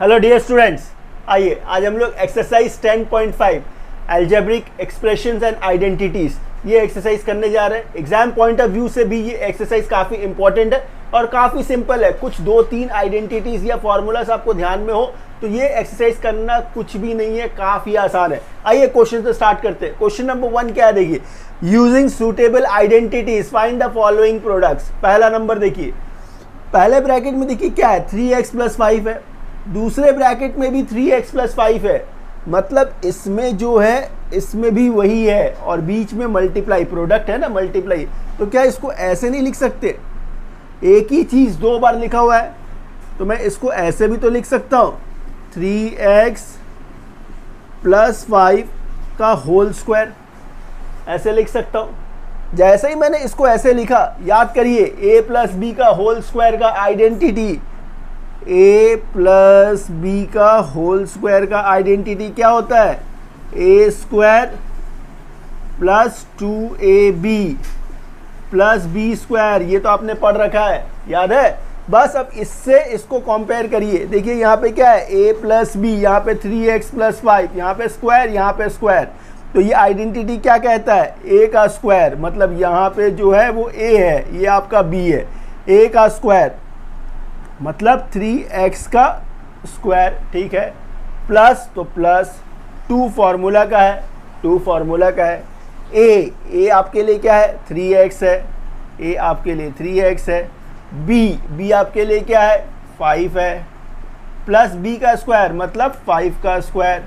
Hello dear students, आइए आज हम लोग exercise 10.5 algebraic expressions and identities ये एक्सरसाइज करने जा रहे हैं। एग्जाम पॉइंट ऑफ व्यू से भी ये एक्सरसाइज काफ़ी इंपॉर्टेंट है और काफ़ी सिंपल है। कुछ 2-3 आइडेंटिटीज या फॉर्मूलाज आपको ध्यान में हो तो ये एक्सरसाइज करना कुछ भी नहीं है, काफ़ी आसान है। आइए क्वेश्चन से स्टार्ट करते हैं। क्वेश्चन नंबर 1 क्या है, देखिए, using suitable identities find the following products. पहला नंबर देखिए, पहले ब्रैकेट में देखिए क्या है, 3x + 5 है, दूसरे ब्रैकेट में भी 3x + 5 है, मतलब इसमें जो है इसमें भी वही है और बीच में मल्टीप्लाई, प्रोडक्ट है ना, मल्टीप्लाई। तो क्या इसको ऐसे नहीं लिख सकते? एक ही चीज़ 2 बार लिखा हुआ है तो मैं इसको ऐसे भी तो लिख सकता हूँ, 3x + 5 का होल स्क्वायर, ऐसे लिख सकता हूँ। जैसे ही मैंने इसको ऐसे लिखा, याद करिए a + b का होल स्क्वायर का आइडेंटिटी, a + b का होल स्क्वायर का आइडेंटिटी क्या होता है, a² + 2ab + b²। ये तो आपने पढ़ रखा है, याद है। बस अब इससे इसको कंपेयर करिए। देखिए यहाँ पे क्या है, a + b, यहाँ पे 3x + 5, यहाँ पे स्क्वायर, यहाँ पे स्क्वायर। तो ये आइडेंटिटी क्या कहता है, a का स्क्वायर, मतलब यहाँ पे जो है वो a है, ये आपका b है। a का स्क्वायर मतलब 3x का स्क्वायर, ठीक है, प्लस तो प्लस 2 फार्मूला का है, 2 फार्मूला का है। a आपके लिए क्या है, 3x है, a आपके लिए 3x है। b आपके लिए क्या है, 5 है, प्लस b का स्क्वायर मतलब 5 का स्क्वायर।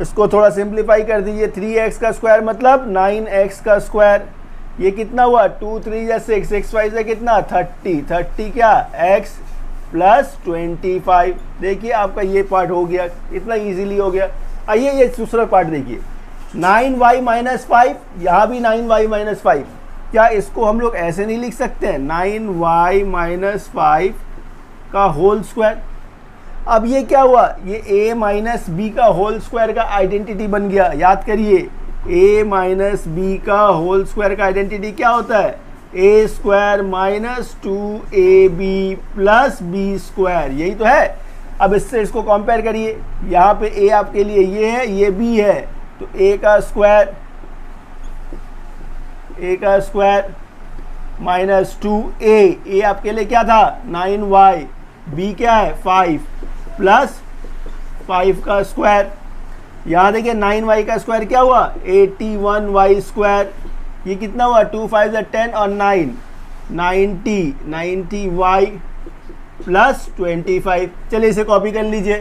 इसको थोड़ा सिंप्लीफाई कर दीजिए, 3x का स्क्वायर मतलब 9x का स्क्वायर। ये कितना हुआ, 2 3 या 6, 6 5 से कितना, 30, 30 क्या, x + 25। देखिए आपका ये पार्ट हो गया, इतना इजीली हो गया। आइए ये दूसरा पार्ट देखिए, 9y - 5, यहाँ भी 9y - 5। क्या इसको हम लोग ऐसे नहीं लिख सकते हैं, 9y - 5 का होल स्क्वायर। अब ये क्या हुआ, ये a - b का होल स्क्वायर का आइडेंटिटी बन गया। याद करिए, a - b का होल स्क्वायर का आइडेंटिटी क्या होता है, a² - 2ab + b²। यही तो है। अब इससे इसको कंपेयर करिए, यहाँ पे a आपके लिए ये है, ये b है, तो a का स्क्वायर - 2a आपके लिए क्या था, 9y, b क्या है, 5 + 5 का स्क्वायर। यहाँ देखिए 9y का स्क्वायर क्या हुआ, 81y²। ये कितना हुआ, 2 5 = 10 और 9 90y + 25। चलिए इसे कॉपी कर लीजिए।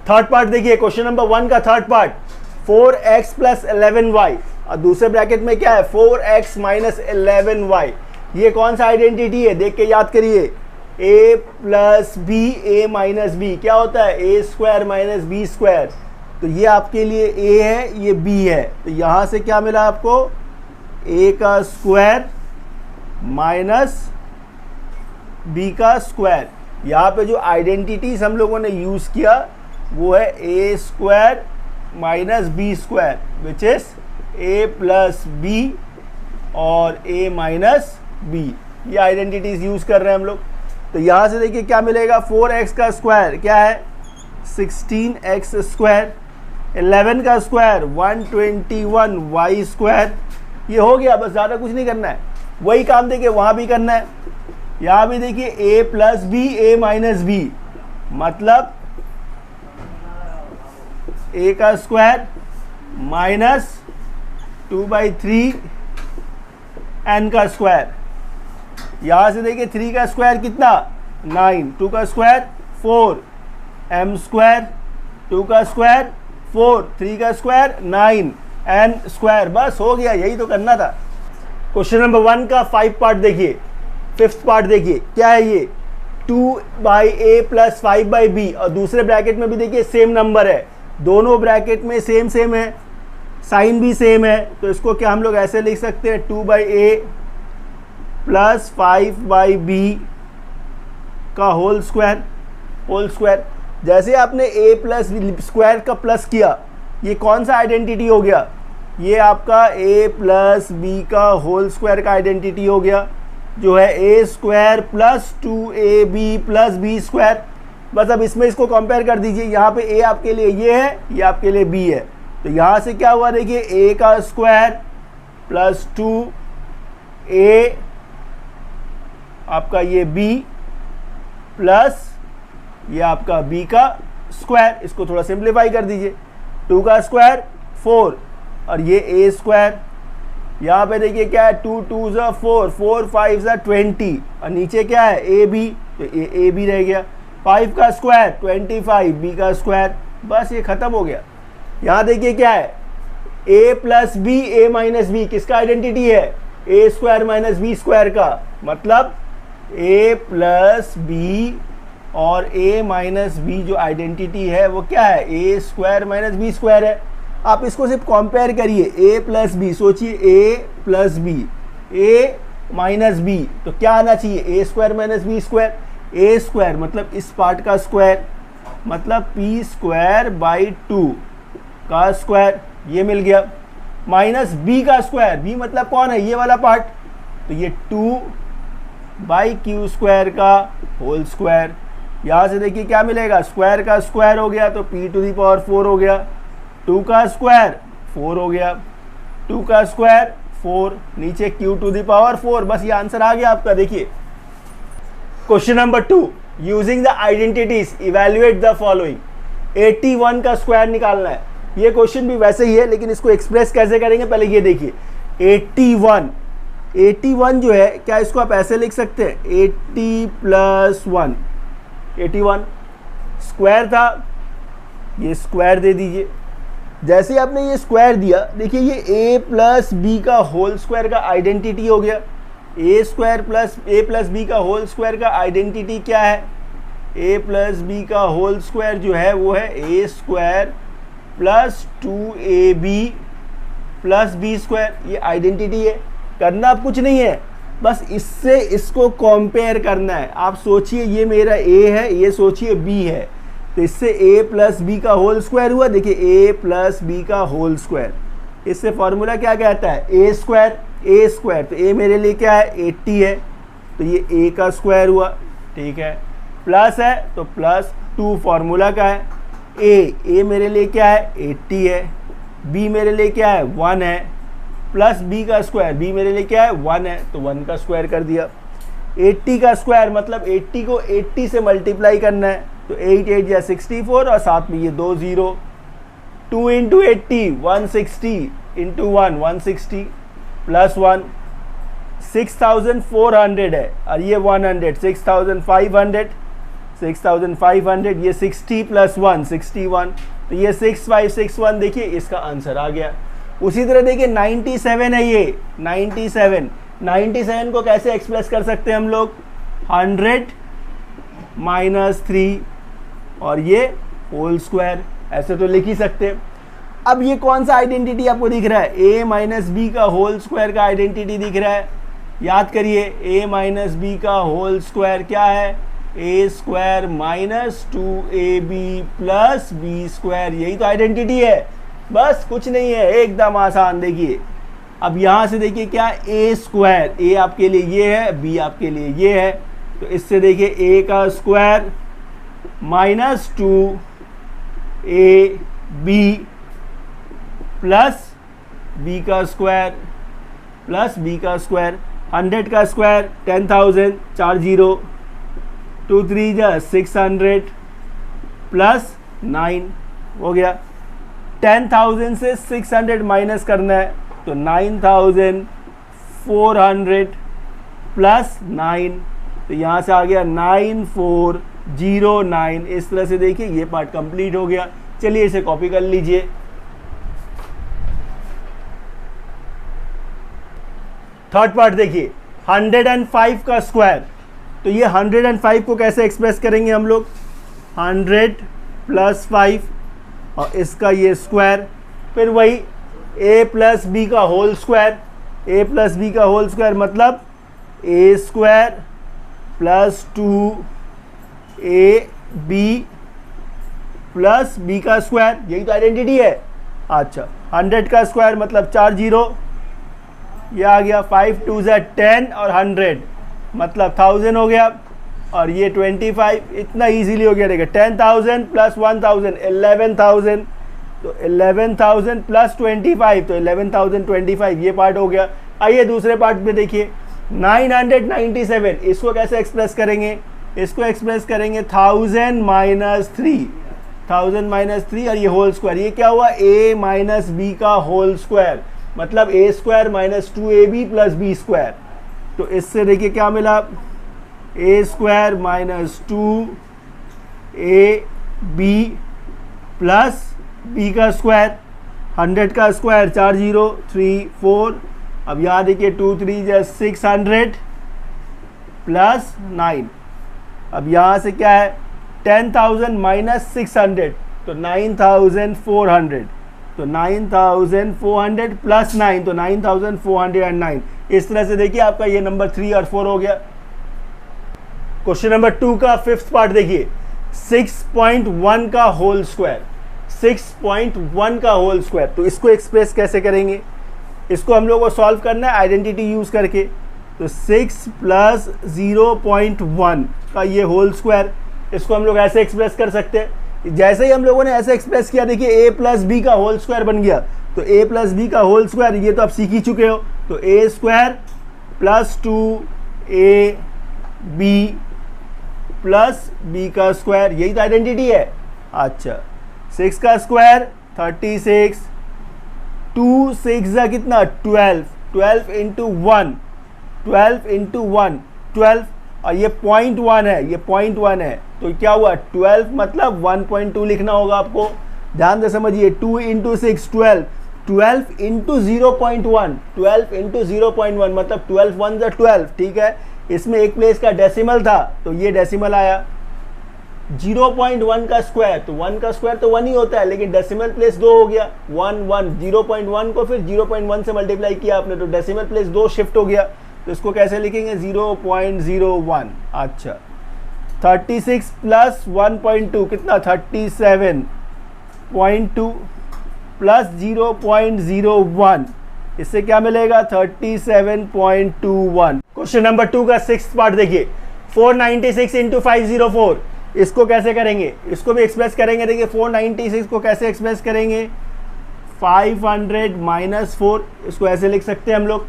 थर्ड पार्ट देखिए, क्वेश्चन नंबर 1 का थर्ड पार्ट, 4x + 11y और दूसरे ब्रैकेट में क्या है, 4x - 11y। ये कौन सा आइडेंटिटी है, देख के याद करिए, a + b, a - b क्या होता है, a² - b²। तो ये आपके लिए a है, ये b है, तो यहाँ से क्या मिला आपको, a का स्क्वायर - b का स्क्वायर। यहाँ पे जो आइडेंटिटीज हम लोगों ने यूज़ किया वो है a² - b², which is a + b और a - b। ये आइडेंटिटीज यूज़ कर रहे हैं हम लोग। तो यहाँ से देखिए क्या मिलेगा, 4x का स्क्वायर क्या है, 16x², 11 का स्क्वायर 121y²। ये हो गया, बस ज़्यादा कुछ नहीं करना है। वही काम देखिए वहाँ भी करना है। यहाँ भी देखिए a + b, a - b, मतलब a का स्क्वायर - 2/3 n का स्क्वायर। यहाँ से देखिए 3 का स्क्वायर कितना, 9, 2 का स्क्वायर 4, m², 2 का स्क्वायर 4, 3 का स्क्वायर 9, n²। बस हो गया, यही तो करना था। क्वेश्चन नंबर 1 का 5 पार्ट देखिए, 5th पार्ट देखिए क्या है, ये 2/a + 5/b और दूसरे ब्रैकेट में भी देखिए सेम नंबर है, दोनों ब्रैकेट में सेम सेम है, साइन भी सेम है। तो इसको क्या हम लोग ऐसे लिख सकते हैं, 2/a + 5/b का होल स्क्वायर। जैसे आपने a + b स्क्वायर का प्लस किया, ये कौन सा आइडेंटिटी हो गया, ये आपका a + b का होल स्क्वायर का आइडेंटिटी हो गया, जो है a² + 2ab + b²। बस अब इसमें इसको कंपेयर कर दीजिए, यहाँ पे ए आपके लिए ये है, ये आपके लिए बी है, तो यहाँ से क्या हुआ देखिए ए का स्क्वायर प्लस 2a आपका ये b प्लस ये आपका b का स्क्वायर, इसको थोड़ा सिंप्लीफाई कर दीजिए, 2 का स्क्वायर 4 और ये a स्क्वायर, यहाँ पे देखिए क्या है 2 2 ज़ा 4, 4 5 ज़ा 20 और नीचे क्या है ए बी, तो ए बी रह गया, 5 का स्क्वायर 25 b का स्क्वायर, बस ये खत्म हो गया। यहाँ देखिए क्या है a plus b a minus b किसका आइडेंटिटी है, a square minus b square का, मतलब a प्लस बी और a माइनस बी जो आइडेंटिटी है वो क्या है, a square minus b square है। आप इसको सिर्फ कंपेयर करिए, a प्लस बी, सोचिए a plus b, a minus b, तो क्या आना चाहिए a square minus b square, a square मतलब इस पार्ट का स्क्वायर, मतलब पी स्क्वायर बाई 2 का स्क्वायर, ये मिल गया, माइनस बी का स्क्वायर, बी मतलब कौन है, ये वाला पार्ट, तो ये 2 बाई क्यू स्क्वायर का होल स्क्वायर। यहाँ से देखिए क्या मिलेगा, स्क्वायर का स्क्वायर हो गया तो p टू दी पावर 4 हो गया, 2 का स्क्वायर 4 हो गया, 2 का स्क्वायर 4, नीचे q टू दी पावर 4, बस ये आंसर आ गया आपका। देखिए question number 2, using the identities evaluate the following, 81 का स्क्वायर निकालना है। ये क्वेश्चन भी वैसे ही है लेकिन इसको एक्सप्रेस कैसे करेंगे, पहले ये देखिए 81 जो है, क्या इसको आप ऐसे लिख सकते हैं 80 प्लस 1, 81 स्क्वायर था, ये स्क्वायर दे दीजिए, जैसे ही आपने ये स्क्वायर दिया देखिए ये a प्लस बी का होल स्क्वायर का आइडेंटिटी हो गया, a square plus a plus b का होल स्क्वायर का आइडेंटिटी क्या है, a प्लस बी का होल स्क्वायर जो है वो है a square plus 2ab plus b square, ये आइडेंटिटी है। करना अब कुछ नहीं है, बस इससे इसको कंपेयर करना है। आप सोचिए ये मेरा a है, ये सोचिए b है, तो इससे a प्लस बी का होल स्क्वायर हुआ, देखिए a प्लस बी का होल स्क्वायर, इससे फॉर्मूला क्या कहता है a स्क्वायर, तो a मेरे लिए क्या है 80 है, तो ये a का स्क्वायर हुआ, ठीक है, प्लस है तो प्लस 2 फॉर्मूला का है, a मेरे लिए क्या है 80 है, b मेरे लिए क्या है 1 है, प्लस b का स्क्वायर, b मेरे लिए क्या है 1 है, तो 1 का स्क्वायर कर दिया। 80 का स्क्वायर मतलब 80 को 80 से मल्टीप्लाई करना है, तो 8 8 या 64 और साथ में ये 2 0, 2 इंटू 80 160 इंटू 1 160 प्लस 1 6400 है और ये 100 6500, ये 60 प्लस 1 61, तो ये 6561, देखिए इसका आंसर आ गया। उसी तरह देखिए 97 है, ये 97 को कैसे एक्सप्रेस कर सकते हैं हम लोग, 100 माइनस 3 और ये होल स्क्वायर, ऐसे तो लिख ही सकते हैं। अब ये कौन सा आइडेंटिटी आपको दिख रहा है, a माइनस बी का होल स्क्वायर का आइडेंटिटी दिख रहा है। याद करिए a माइनस बी का होल स्क्वायर क्या है, a square minus 2ab plus b square, यही तो आइडेंटिटी है, बस कुछ नहीं है, एकदम आसान। देखिए अब यहाँ से देखिए क्या a स्क्वायर, a आपके लिए ये है, b आपके लिए ये है, तो इससे देखिए a का square minus 2ab plus b का स्क्वायर प्लस b का स्क्वायर, 100 का स्क्वायर 10,000 4 0, 2 3 जा 600 प्लस 9 हो गया। 10,000 से 600 माइनस करना है तो 9,400 प्लस 9, तो यहाँ से आ गया 9409। इस तरह से देखिए ये पार्ट कंप्लीट हो गया। चलिए इसे कॉपी कर लीजिए। थर्ड पार्ट देखिए 105 का स्क्वायर, तो ये 105 को कैसे एक्सप्रेस करेंगे हम लोग, 100 प्लस 5 और इसका ये स्क्वायर, फिर वही a प्लस बी का whole square, a plus b का होल स्क्वायर मतलब a square plus 2ab plus b का स्क्वायर, यही तो आइडेंटिटी है। अच्छा 100 का स्क्वायर मतलब 4 0, ये आ गया 5 2 10 और 100 मतलब 1000 हो गया, और ये 25, इतना इजीली हो गया। देखिए 10,000 प्लस 1,000 11,000, तो 11,000 प्लस 25, तो 11,025 ये पार्ट हो गया। आइए दूसरे पार्ट में देखिए 997, इसको कैसे एक्सप्रेस करेंगे? इसको एक्सप्रेस करेंगे 1000 माइनस 3, 1000 माइनस 3 और ये होल स्क्वायर। ये क्या हुआ? a माइनस बी का होल स्क्वायर, मतलब a square minus 2ab plus b square. तो इससे देखिए क्या मिला? a square minus 2ab plus b का स्क्वायर, 100 का स्क्वायर 4 0 3 4। अब यहाँ देखिए 2 3 जस्ट 600 प्लस 9। अब यहाँ से क्या है? 10,000 माइनस 600, तो 9,400, तो 9,400 प्लस 9, तो 9,409। इस तरह से देखिए आपका ये नंबर 3 और 4 हो गया। क्वेश्चन नंबर 2 का फिफ्थ पार्ट देखिए 6.1 का होल स्क्वायर, 6.1 का होल स्क्वायर। तो इसको एक्सप्रेस कैसे करेंगे? इसको हम लोग को सॉल्व करना है आइडेंटिटी यूज करके। तो 6 प्लस 0.1 का ये होल स्क्वायर, इसको हम लोग ऐसे एक्सप्रेस कर सकते हैं। जैसे ही हम लोगों ने ऐसे एक्सप्रेस किया देखिए a प्लस बी का होल स्क्वायर बन गया। तो a प्लस बी का होल स्क्वायर ये तो आप सीख ही चुके हो। तो a square plus 2ab plus b का स्क्वायर, यही तो आइडेंटिटी है। अच्छा 6 का स्क्वायर 36, 2 6 कितना 12, 12 इंटू 1, 12 इंटू 1 12, और ये 0.1 है, ये 0.1 है। तो क्या हुआ? 12 मतलब 1.2 लिखना होगा आपको। ध्यान से समझिए 2 इंटू 6 12, 12 इंटू 0.1, 12 इंटू 0.1 मतलब 12 1 जा 12, ठीक है। इसमें एक प्लेस का डेसिमल था तो ये डेसिमल आया। 0.1 का स्क्वायर, तो 1 का स्क्वायर तो 1 ही होता है, लेकिन डेसिमल प्लेस 2 हो गया। 1 1 0.1 को फिर 0.1 से मल्टीप्लाई किया आपने, तो डेसिमल प्लेस 2 शिफ्ट हो गया। तो इसको कैसे लिखेंगे? 0.01। अच्छा 36 प्लस 1.2 कितना 37.2 प्लस 0.01, इससे क्या मिलेगा? 37.21। क्वेश्चन नंबर 2 का सिक्स्थ पार्ट देखिए 496 इंटू 504, इसको कैसे करेंगे? इसको भी एक्सप्रेस करेंगे। देखिए 496 को कैसे एक्सप्रेस करेंगे? 500 माइनस 4, इसको ऐसे लिख सकते हैं हम लोग।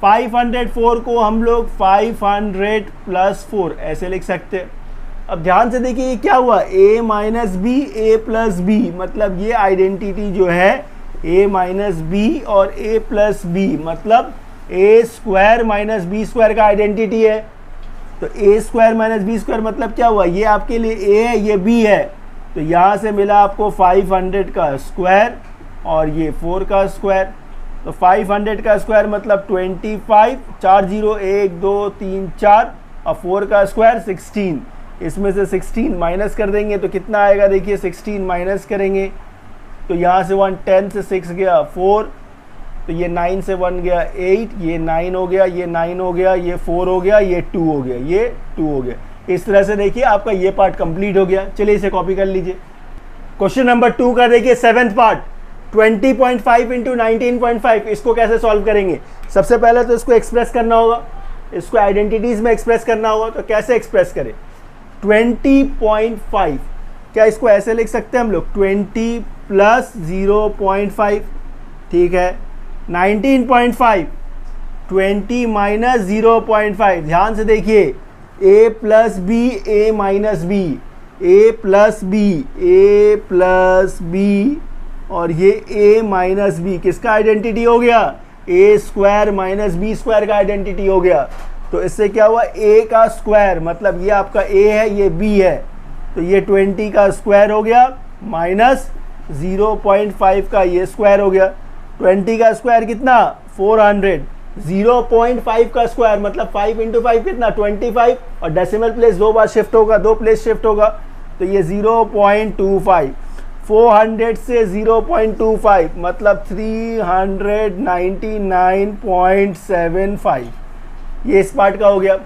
504 को हम लोग 500 प्लस 4 ऐसे लिख सकते हैं। अब ध्यान से देखिए ये क्या हुआ? a minus b a plus b, मतलब ये आइडेंटिटी जो है a माइनस बी और a प्लस बी, मतलब a square minus b square का आइडेंटिटी है। तो a square minus b square मतलब क्या हुआ? ये आपके लिए a है, ये b है। तो यहाँ से मिला आपको 500 का स्क्वायर और ये 4 का स्क्वायर। तो 500 का स्क्वायर मतलब 25, 4 0 1 2 3 4 और 4 का स्क्वायर 16। इसमें से 16 माइनस कर देंगे तो कितना आएगा? देखिए 16 माइनस करेंगे तो यहाँ से 1 10 से 6 गया 4, तो ये 9 से 1 गया 8, ये 9 हो गया, ये 9 हो गया, ये 4 हो गया, ये 2 हो गया, ये 2 हो गया। इस तरह से देखिए आपका ये पार्ट कंप्लीट हो गया। चलिए इसे कॉपी कर लीजिए। क्वेश्चन नंबर 2 का देखिए सेवेंथ पार्ट 20.5 इंटू 19.5, इसको कैसे सॉल्व करेंगे? सबसे पहले तो इसको एक्सप्रेस करना होगा, इसको आइडेंटिटीज में एक्सप्रेस करना होगा। तो कैसे एक्सप्रेस करें? 20.5, क्या इसको ऐसे लिख सकते हैं हम लोग? 20 प्लस 0.5, ठीक है। 19.5 20 माइनस 0.5, ध्यान से देखिए a plus b a minus b, a plus b और ये a माइनस बी किसका आइडेंटिटी हो गया? a square minus b square का आइडेंटिटी हो गया। तो इससे क्या हुआ? a का स्क्वायर, मतलब ये आपका a है, ये b है, तो ये 20 का स्क्वायर हो गया माइनस 0.5 का ये स्क्वायर हो गया। 20 का स्क्वायर कितना? 400। 0.5 का स्क्वायर मतलब 5 इंटू 5 कितना? 25, और डेसिमल प्लेस 2 बार शिफ्ट होगा, 2 प्लेस शिफ्ट होगा, तो ये 0.25। 400 से 0.25 मतलब 399.75, ये इस पार्ट का हो गया।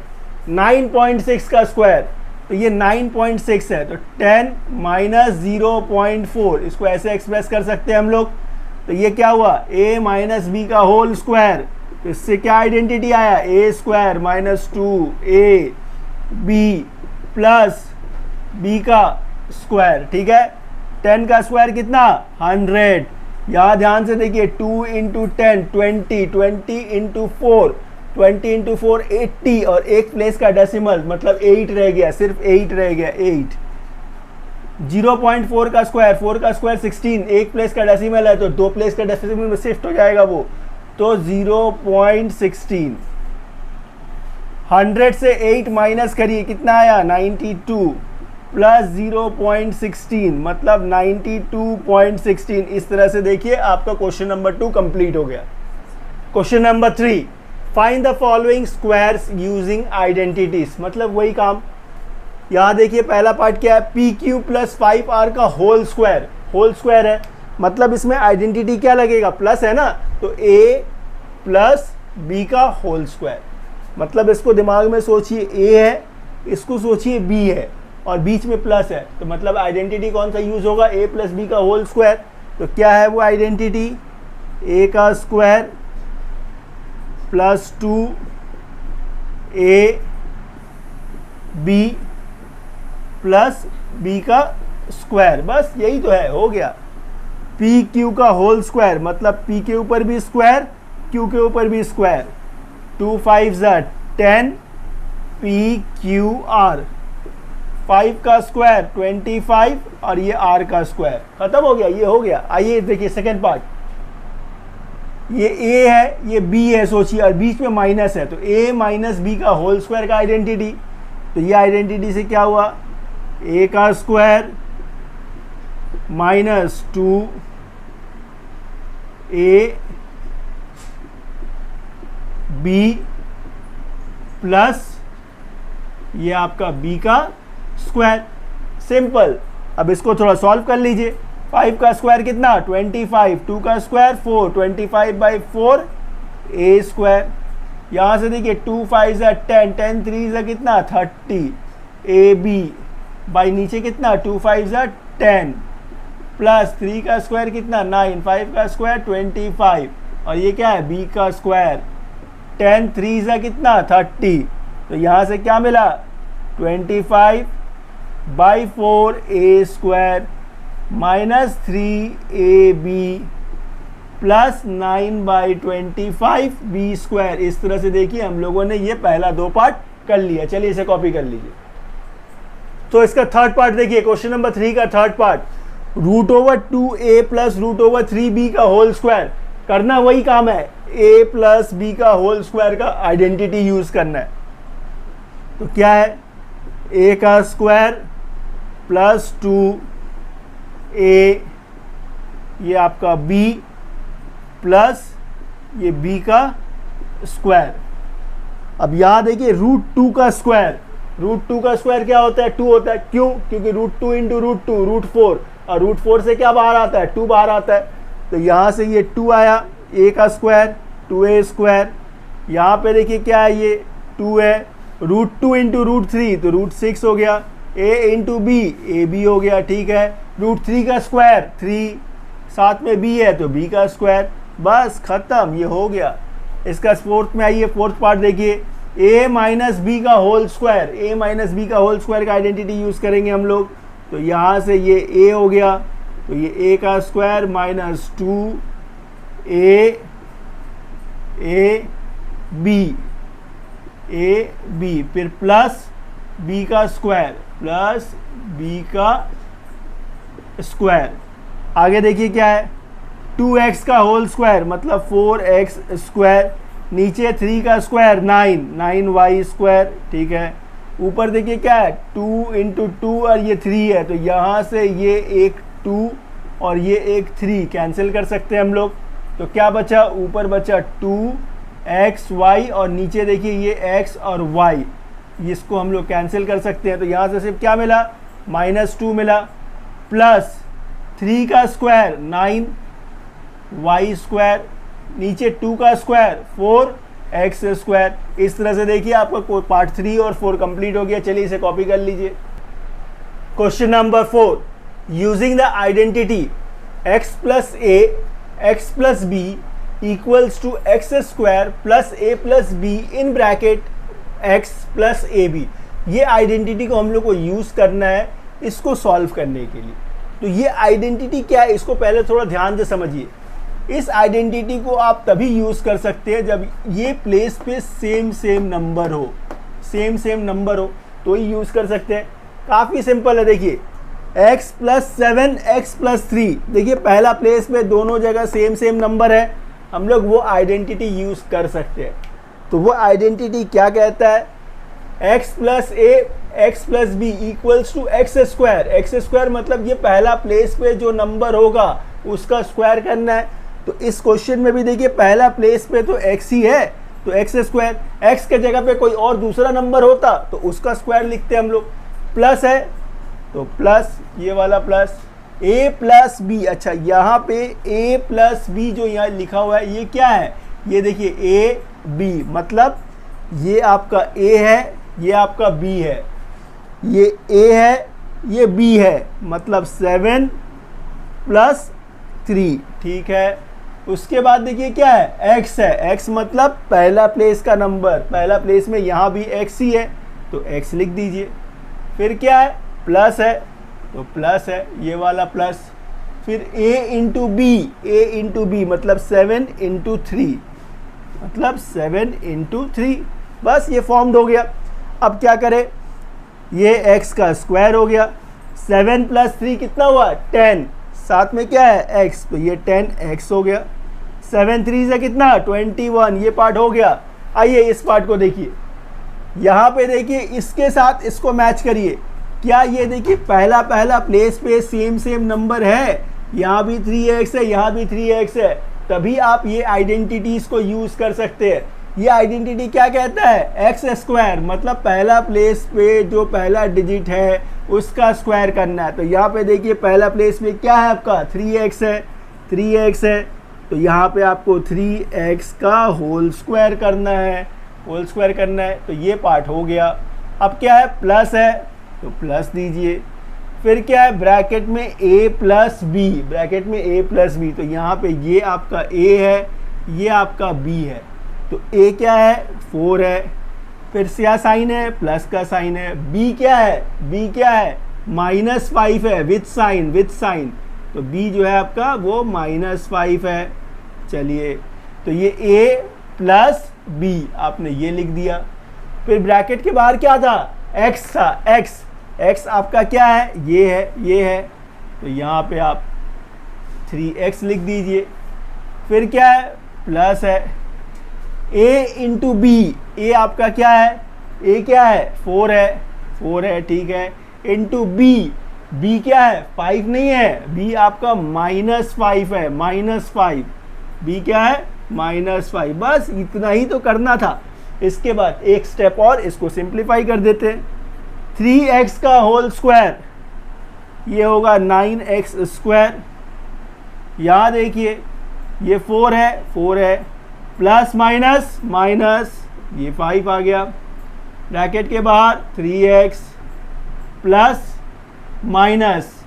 9.6 का स्क्वायर, तो ये 9.6 है, तो 10 माइनस 0.4, इसको ऐसे एक्सप्रेस कर सकते हैं हम लोग। तो ये क्या हुआ? a माइनस बी का होल स्क्वायर, तो इससे क्या आइडेंटिटी आया? a square minus 2a b plus b का स्क्वायर, ठीक है। 10 का स्क्वायर कितना 100। यहाँ ध्यान से देखिए 2 इंटू 10 20, 20 इंटू 4 20 इंटू 4 80 और एक प्लेस का डेसिमल मतलब 8 रह गया, सिर्फ 8 रह गया 8। 0.4 का स्क्वायर 4 का स्क्वायर 16, एक प्लेस का डेसिमल है तो 2 प्लेस का डेसिमल में शिफ्ट हो जाएगा वो, तो 0.16। 100 से 8 माइनस करिए कितना आया 92 प्लस 0.16 मतलब 92.16। इस तरह से देखिए आपका क्वेश्चन नंबर 2 कंप्लीट हो गया। Question number 3, find the following squares using identities, मतलब वही काम। यहाँ देखिए पहला पार्ट क्या है, पी क्यू प्लस 5r का होल स्क्वायर है, मतलब इसमें आइडेंटिटी क्या लगेगा प्लस है ना, तो a प्लस बी का होल स्क्वायर। मतलब इसको दिमाग में सोचिए a है, इसको सोचिए b है और बीच में प्लस है, तो मतलब आइडेंटिटी कौन सा यूज होगा, a प्लस बी का होल स्क्वायर। तो क्या है वो आइडेंटिटी, a का square plus 2a b plus b का स्क्वायर, बस यही तो है, हो गया। पी क्यू का होल स्क्वायर मतलब पी के ऊपर भी स्क्वायर क्यू के ऊपर भी स्क्वायर, 2 5 10 पी क्यू आर, 5 का स्क्वायर 25 और ये r का स्क्वायर, खत्म हो गया, ये हो गया। आइए देखिए सेकेंड पार्ट, ये a है ये b है, सोचिए और बीच में माइनस है, तो a माइनस बी का होल स्क्वायर का आइडेंटिटी, तो ये आइडेंटिटी से क्या हुआ, a का square minus 2a b plus ये आपका b का स्क्वायर, सिंपल। अब इसको थोड़ा सॉल्व कर लीजिए। 5 का स्क्वायर कितना 25, 2 का स्क्वायर 4, 25/4 a स्क्वायर। यहाँ से देखिए 2 5 10, 10 3 कितना 30 ए बी बाई नीचे कितना 2 5 10 प्लस 3 का स्क्वायर कितना 9, 5 का स्क्वायर 25 और ये क्या है b का स्क्वायर, 10 3 कितना 30, तो यहाँ से क्या मिला 25/4 a square minus 3ab plus 9/25 b square. इस तरह से देखिए हम लोगों ने ये पहला 2 पार्ट कर लिया। चलिए इसे कॉपी कर लीजिए। तो इसका थर्ड पार्ट देखिए, क्वेश्चन नंबर 3 का third part, √2a plus √3b का होल स्क्वायर। करना वही काम है, a प्लस b का होल स्क्वायर का आइडेंटिटी यूज करना है। तो क्या है, a का स्क्वायर प्लस 2a ये आपका b प्लस ये b का स्क्वायर। अब यहाँ देखिए √2 का स्क्वायर, √2 का स्क्वायर क्या होता है 2 होता है, क्यों, क्योंकि √2 इंटू √2 √4 और √4 से क्या बाहर आता है 2 बाहर आता है, तो यहाँ से ये 2 आया, a का स्क्वायर 2a स्क्वायर। यहाँ पे देखिए क्या है ये 2 है, √2 इंटू √3 तो √6 हो गया, a into b a b हो गया, ठीक है। √3 का स्क्वायर 3, साथ में b है तो b का स्क्वायर, बस खत्म, ये हो गया। इसका फोर्थ में आइए, फोर्थ पार्ट देखिए, a माइनस बी का whole square, a minus b का होल स्क्वायर का आइडेंटिटी यूज करेंगे हम लोग। तो यहाँ से ये a हो गया, तो ये a का स्क्वायर माइनस 2a b फिर प्लस b का स्क्वायर प्लस b का स्क्वायर। आगे देखिए क्या है, 2x का होल स्क्वायर मतलब 4x स्क्वायर, नीचे 3 का स्क्वायर 9y स्क्वायर, ठीक है। ऊपर देखिए क्या है 2 इंटू 2 और ये 3 है, तो यहाँ से ये एक 2 और ये एक 3 कैंसिल कर सकते हैं हम लोग। तो क्या बचा, ऊपर बचा 2xy और नीचे देखिए ये x और y, इसको हम लोग कैंसिल कर सकते हैं। तो यहाँ से सिर्फ क्या मिला -2 मिला, प्लस 3 का स्क्वायर 9y स्क्वायर, नीचे 2 का स्क्वायर 4x स्क्वायर। इस तरह से देखिए आपका पार्ट 3 और 4 कंप्लीट हो गया। चलिए इसे कॉपी कर लीजिए। Question number 4, using the identity x plus a x plus b equals to x square plus a plus b in bracket x plus ab। ये आइडेंटिटी को हम लोग को यूज़ करना है इसको सॉल्व करने के लिए। तो ये आइडेंटिटी क्या है, इसको पहले थोड़ा ध्यान से समझिए। इस आइडेंटिटी को आप तभी यूज़ कर सकते हैं जब ये प्लेस पे सेम नंबर हो, सेम नंबर हो तो ही यूज़ कर सकते हैं। काफ़ी सिंपल है, देखिए x + 7 x + 3, देखिए पहला प्लेस पे दोनों जगह सेम नंबर है, हम लोग वो आइडेंटिटी यूज़ कर सकते हैं। तो वो आइडेंटिटी क्या कहता है, x + a x + b = x²। मतलब ये पहला प्लेस पे जो नंबर होगा उसका स्क्वायर करना है। तो इस क्वेश्चन में भी देखिए पहला प्लेस पे तो x ही है, तो x²। x के जगह पे कोई और दूसरा नंबर होता तो उसका स्क्वायर लिखते हम लोग। प्लस है तो प्लस, ये वाला प्लस a + b। अच्छा, यहाँ पे a + b जो यहाँ लिखा हुआ है ये क्या है, ये देखिए a b, मतलब ये आपका a है, ये आपका b है, ये a है, ये b है, मतलब 7 + 3, ठीक है। उसके बाद देखिए क्या है, x है, x मतलब पहला प्लेस का नंबर, पहला प्लेस में यहाँ भी x ही है तो x लिख दीजिए। फिर क्या है, प्लस है तो प्लस है, ये वाला प्लस। फिर a × b मतलब 7 × 3, मतलब 7 × 3, बस ये फॉर्म्ड हो गया। अब क्या करें, ये x का स्क्वायर हो गया, 7 + 3 कितना हुआ, 10, साथ में क्या है x, तो ये 10x हो गया। 7 3 से कितना 21, ये पार्ट हो गया। आइए इस पार्ट को देखिए, यहाँ पे देखिए इसके साथ इसको मैच करिए। क्या ये देखिए पहला प्लेस पे सेम नंबर है, यहाँ भी 3x है, यहाँ भी 3x है, तभी आप ये आइडेंटिटीज को यूज़ कर सकते हैं। ये आइडेंटिटी क्या कहता है, x², मतलब पहला प्लेस पे जो पहला डिजिट है उसका स्क्वायर करना है। तो यहाँ पे देखिए पहला प्लेस पे क्या है आपका, 3x है, तो यहाँ पे आपको 3x का होल स्क्वायर करना है, तो ये पार्ट हो गया। अब क्या है, प्लस है तो प्लस दीजिए। फिर क्या है, ब्रैकेट में a + b, तो यहाँ पे ये आपका a है, ये आपका b है, तो a क्या है, 4 है। फिर क्या साइन है, प्लस का साइन है। b क्या है, -5 है, विथ साइन, तो b जो है आपका वो -5 है। चलिए, तो ये a + b आपने ये लिख दिया। फिर ब्रैकेट के बाहर क्या था, x था, x आपका क्या है, ये है, तो यहाँ पे आप 3x लिख दीजिए। फिर क्या है, प्लस है, a × b, a आपका क्या है, a क्या है, 4 है, ठीक है, इंटू b क्या है, 5 नहीं है, b आपका -5 है, -5, b क्या है, -5। बस इतना ही तो करना था। इसके बाद एक स्टेप और, इसको सिंप्लीफाई कर देते हैं। 3x का होल स्क्वायर, ये होगा 9x²। यहाँ देखिए ये 4 है, प्लस माइनस ये 5 आ गया। ब्रैकेट के बाहर 3x प्लस माइनस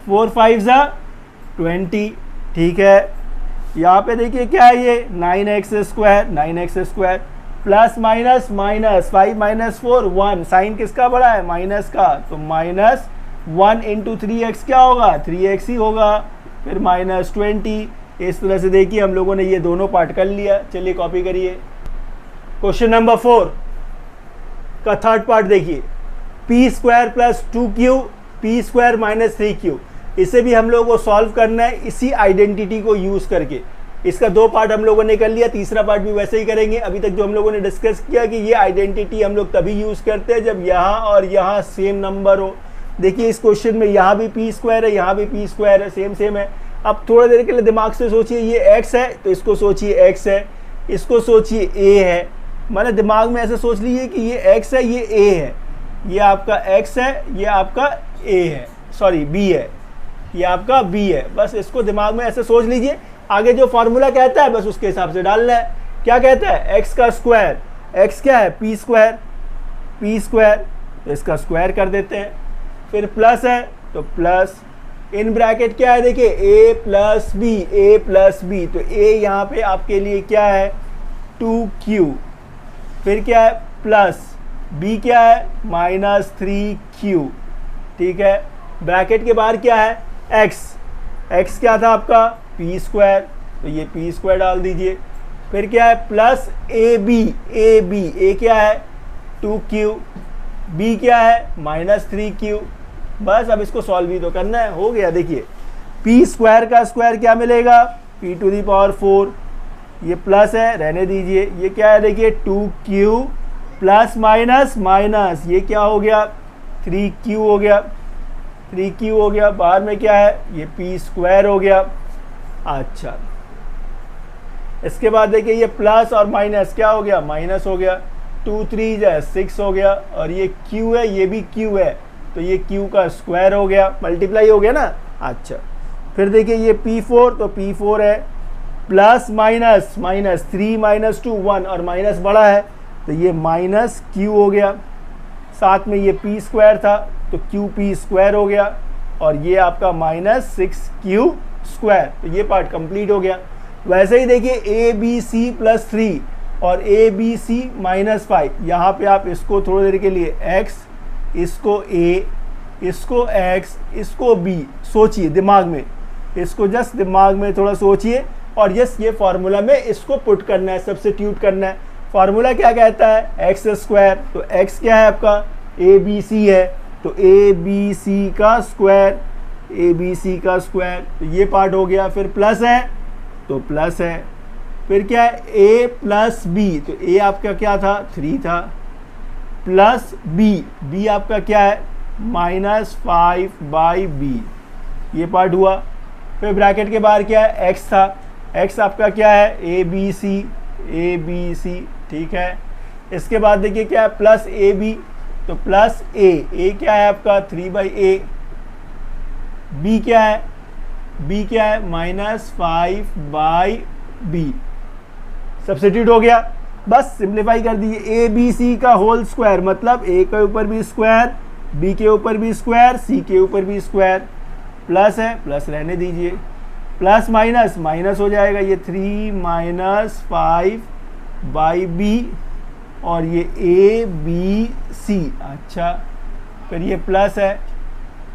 4 5 ज़ा 20, ठीक है। यहाँ पे देखिए क्या है, ये 9x² प्लस माइनस 5 - 4 1, साइन किसका बड़ा है, माइनस का, तो -1 × 3x क्या होगा, 3x ही होगा। फिर -20। इस तरह से देखिए हम लोगों ने ये दोनों पार्ट कर लिया। चलिए कॉपी करिए। क्वेश्चन नंबर 4 का थर्ड पार्ट देखिए, p² + 2q p² - 3q। इसे भी हम लोगों को सॉल्व करना है इसी आइडेंटिटी को यूज़ करके। इसका 2 पार्ट हम लोगों ने कर लिया, तीसरा पार्ट भी वैसे ही करेंगे। अभी तक जो हम लोगों ने डिस्कस किया कि ये आइडेंटिटी हम लोग तभी यूज़ करते हैं जब यहाँ और यहाँ सेम नंबर हो। देखिए इस क्वेश्चन में यहाँ भी p² है, यहाँ भी p² है, सेम है। अब थोड़ा देर के लिए दिमाग से सोचिए, ये x है तो इसको सोचिए x है, इसको सोचिए a है। मैंने दिमाग में ऐसे सोच लीजिए कि ये x है, ये a है, ये आपका x है, ये आपका a है, सॉरी b है, ये आपका b है। बस इसको दिमाग में ऐसे सोच लीजिए। आगे जो फॉर्मूला कहता है बस उसके हिसाब से डालना है। क्या कहता है, x का स्क्वायर, x क्या है, p², तो इसका स्क्वायर कर देते हैं। फिर प्लस है तो प्लस, इन ब्रैकेट क्या है देखिए a + b, तो a यहाँ पे आपके लिए क्या है, 2q, फिर क्या है प्लस b क्या है -3q, ठीक है। ब्रैकेट के बाहर क्या है x, x क्या था आपका p स्क्वायर, तो ये p स्क्वायर डाल दीजिए। फिर क्या है प्लस a क्या है 2q, b क्या है -3q। बस अब इसको सॉल्व भी तो करना है, हो गया। देखिए p स्क्वायर का स्क्वायर क्या मिलेगा p⁴, ये प्लस है रहने दीजिए। ये क्या है देखिए 2q प्लस माइनस माइनस, ये क्या हो गया 3q हो गया, 3q हो गया। बाहर में क्या है ये p स्क्वायर हो गया। अच्छा, इसके बाद देखिए ये प्लस और माइनस क्या हो गया माइनस हो गया, 2 3 6 हो गया, और ये q है ये भी q है, तो ये q का स्क्वायर हो गया, मल्टीप्लाई हो गया ना। अच्छा, फिर देखिए ये p4, तो p4 है प्लस माइनस माइनस 3 - 2 1, और माइनस बड़ा है तो ये -q हो गया। साथ में ये p स्क्वायर था तो qp स्क्वायर हो गया, और ये आपका -6q स्क्वायर, तो ये पार्ट कंप्लीट हो गया। वैसे ही देखिए abc + 3 और abc - 5, यहाँ पे आप इसको थोड़ी देर के लिए x, इसको a, इसको x, इसको b सोचिए दिमाग में, इसको जस्ट दिमाग में थोड़ा सोचिए, और यस ये फार्मूला में इसको पुट करना है, सब्स्टिट्यूट करना है। फार्मूला क्या कहता है एक्स स्क्वायर, तो x क्या है आपका abc है, तो abc का स्क्वायर, abc का स्क्वायर, तो ये पार्ट हो गया। फिर प्लस है तो प्लस है, फिर क्या है a + b, तो a आपका क्या था 3 था, प्लस b आपका क्या है -5/b, ये पार्ट हुआ। फिर ब्रैकेट के बाहर क्या है x था, x आपका क्या है abc, ठीक है। इसके बाद देखिए क्या है प्लस ab, तो प्लस a क्या है आपका 3/a, b क्या है -5/b, सब्स्टिट्यूट हो गया। बस सिंप्लीफाई कर दीजिए, abc का होल स्क्वायर मतलब a के ऊपर भी स्क्वायर, b के ऊपर भी स्क्वायर, c के ऊपर भी स्क्वायर, प्लस है प्लस रहने दीजिए, प्लस माइनस माइनस हो जाएगा, ये 3 - 5/b, और ये abc। अच्छा, फिर ये प्लस है,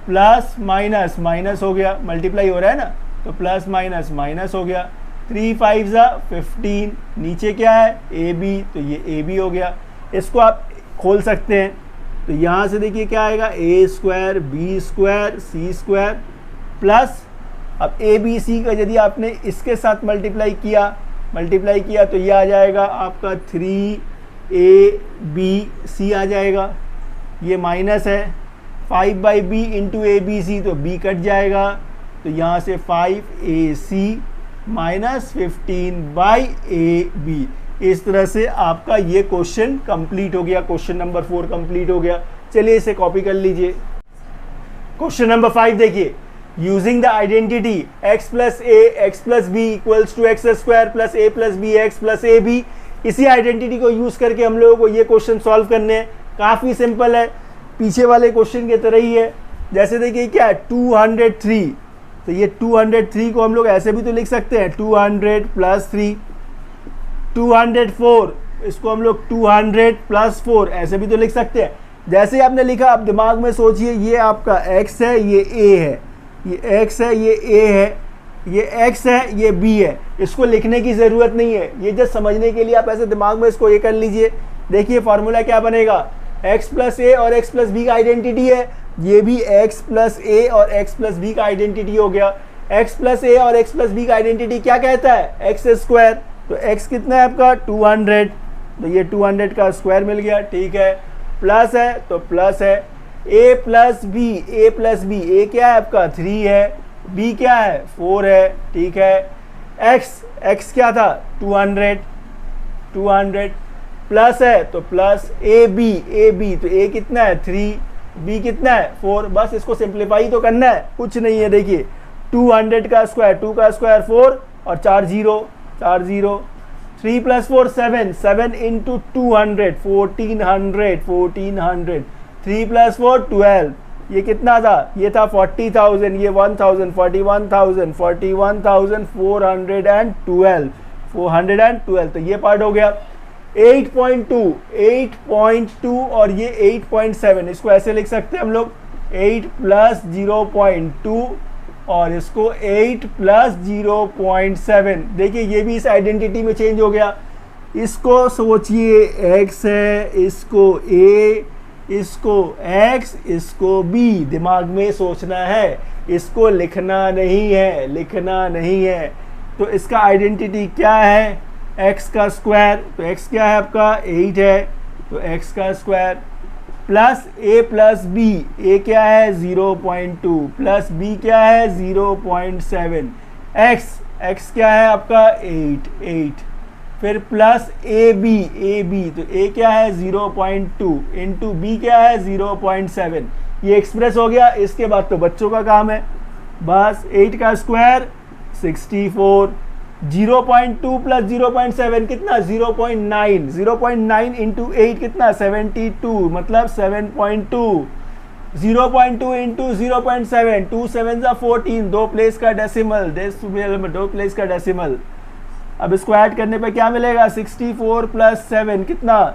प्लस माइनस माइनस हो गया, मल्टीप्लाई हो रहा है ना, तो प्लस माइनस माइनस हो गया, 3 5 15, नीचे क्या है ab, तो ये ab हो गया। इसको आप खोल सकते हैं, तो यहाँ से देखिए क्या आएगा a² b² c² प्लस, अब abc का यदि आपने इसके साथ मल्टीप्लाई किया तो ये आ जाएगा आपका 3abc आ जाएगा, ये माइनस है 5/b इंटू abc, तो b कट जाएगा, तो यहाँ से 5ac -15/ab। इस तरह से आपका ये क्वेश्चन कंप्लीट हो गया, क्वेश्चन नंबर 4 कंप्लीट हो गया। चलिए इसे कॉपी कर लीजिए। क्वेश्चन नंबर 5 देखिए, using the identity x + a x + b = x² + a + bx + ab, इसी आइडेंटिटी को यूज करके हम लोगों को ये क्वेश्चन सॉल्व करने हैं। काफ़ी सिंपल है, पीछे वाले क्वेश्चन की तरह ही है। जैसे देखिए क्या है 203, तो ये 203 को हम लोग ऐसे भी तो लिख सकते हैं 200 + 3, 204 इसको हम लोग 200 + 4 ऐसे भी तो लिख सकते हैं। जैसे ही आपने लिखा, आप दिमाग में सोचिए, ये आपका x है, ये a है, ये x है, ये a है, ये x है, ये b है। इसको लिखने की ज़रूरत नहीं है, ये जस्ट समझने के लिए आप ऐसे दिमाग में इसको ये कर लीजिए। देखिए फार्मूला क्या बनेगा, x + a और x + b का आइडेंटिटी है, ये भी x + a और x + b का आइडेंटिटी हो गया। x + a और x + b का आइडेंटिटी क्या कहता है x², तो x कितना है आपका 200, तो ये 200 का स्क्वायर मिल गया, ठीक है। प्लस है तो प्लस है, a + b, a क्या है आपका 3 है, b क्या है 4 है, ठीक है। x क्या था 200 प्लस है तो प्लस ab, तो a कितना है 3, b कितना है 4। बस इसको सिंप्लीफाई तो करना है, कुछ नहीं है। देखिए 200 का स्क्वायर, 2 का स्क्वायर 4 और 4 0, 3 + 4 7, 7 × 200 1400, 3 + 4 12, ये कितना था, ये था 40,000, ये 1000 41,000 41,412, 412, तो ये पार्ट हो गया। 8.2 और ये 8.7, इसको ऐसे लिख सकते हैं हम लोग 8 प्लस 0.2 और इसको 8 प्लस 0.7। देखिए ये भी इस आइडेंटिटी में चेंज हो गया। इसको सोचिए x है, इसको a, इसको x, इसको b, दिमाग में सोचना है, इसको लिखना नहीं है, लिखना नहीं है। तो इसका आइडेंटिटी क्या है? x का स्क्वायर, तो x क्या है आपका 8 है, तो x का square plus a plus b, a क्या है 0.2 प्लस b क्या है 0.7, x क्या है आपका 8, फिर प्लस ab, तो a क्या है 0.2 इंटू b क्या है 0.7। ये एक्सप्रेस हो गया। इसके बाद तो बच्चों का काम है, बस 8 का स्क्वायर 64, 0.2 प्लस 0.7 कितना 0.9, 0.9 इंटू 8 कितना 72, मतलब 7.2, 0.2 इंटू 0.7, 2 7 14, 2 प्लेस का डेसिमल, 2 प्लेस का डेसिमल। अब इसको ऐड करने पे क्या मिलेगा? 64 प्लस 7 कितना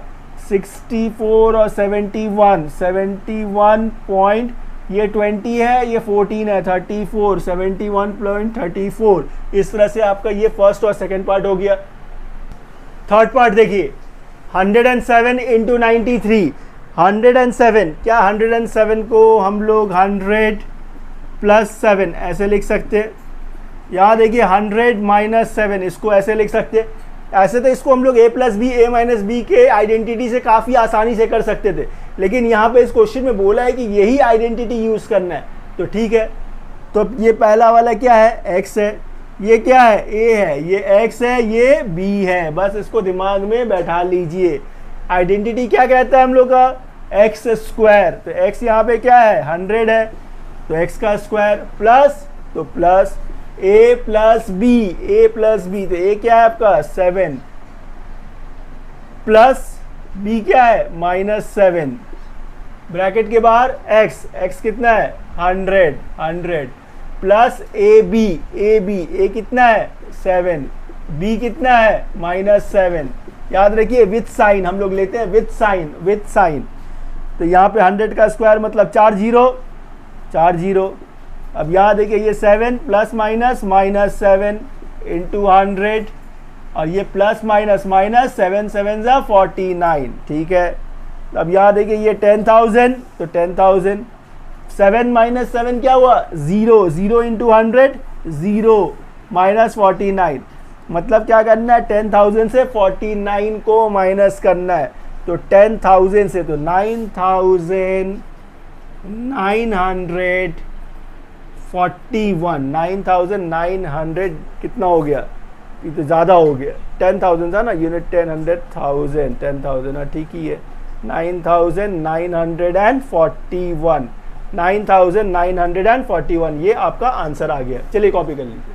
64 और 71 पॉइंट, ये 20 है, ये 14 है, 34, 71.34। इस तरह से आपका ये फर्स्ट और सेकंड पार्ट हो गया। थर्ड पार्ट देखिए, 107 इंटू 93, 107 क्या 107 को हम लोग 100 प्लस 7 ऐसे लिख सकते हैं। यहाँ देखिए 100 माइनस 7, इसको ऐसे लिख सकते हैं। ऐसे तो इसको हम लोग a plus b, a minus b के आइडेंटिटी से काफ़ी आसानी से कर सकते थे, लेकिन यहाँ पे इस क्वेश्चन में बोला है कि यही आइडेंटिटी यूज़ करना है, तो ठीक है। तो ये पहला वाला क्या है? x है, ये क्या है? a है, ये x है, ये b है, बस इसको दिमाग में बैठा लीजिए। आइडेंटिटी क्या कहता है हम लोग का? x स्क्वायर, तो x यहाँ पे क्या है 100 है, तो x का स्क्वायर प्लस, तो प्लस a प्लस बी, तो a क्या है आपका 7 प्लस b क्या है -7, ब्रैकेट के बाहर x कितना है 100 प्लस a कितना है 7, b कितना है -7। याद रखिए विथ साइन हम लोग लेते हैं, विथ साइन। तो यहाँ पे 100 का स्क्वायर मतलब 4 0। अब यहाँ देखिए ये 7 प्लस माइनस -7 इंटू 100 और ये प्लस माइनस 7 7 49, ठीक है। अब यहाँ देखिए ये 10,000, तो 10,000, 7 माइनस 7 क्या हुआ 0 इंटू 100 0 माइनस 49, मतलब क्या करना है 10,000 से 49 को माइनस करना है। तो 10,000 से तो 9,941 कितना हो गया? ये तो ज़्यादा हो गया, 10,000 था ना यूनिट, 10,000 ठीक ही है। 9,941 ये आपका आंसर आ गया। चलिए कॉपी कर लीजिए।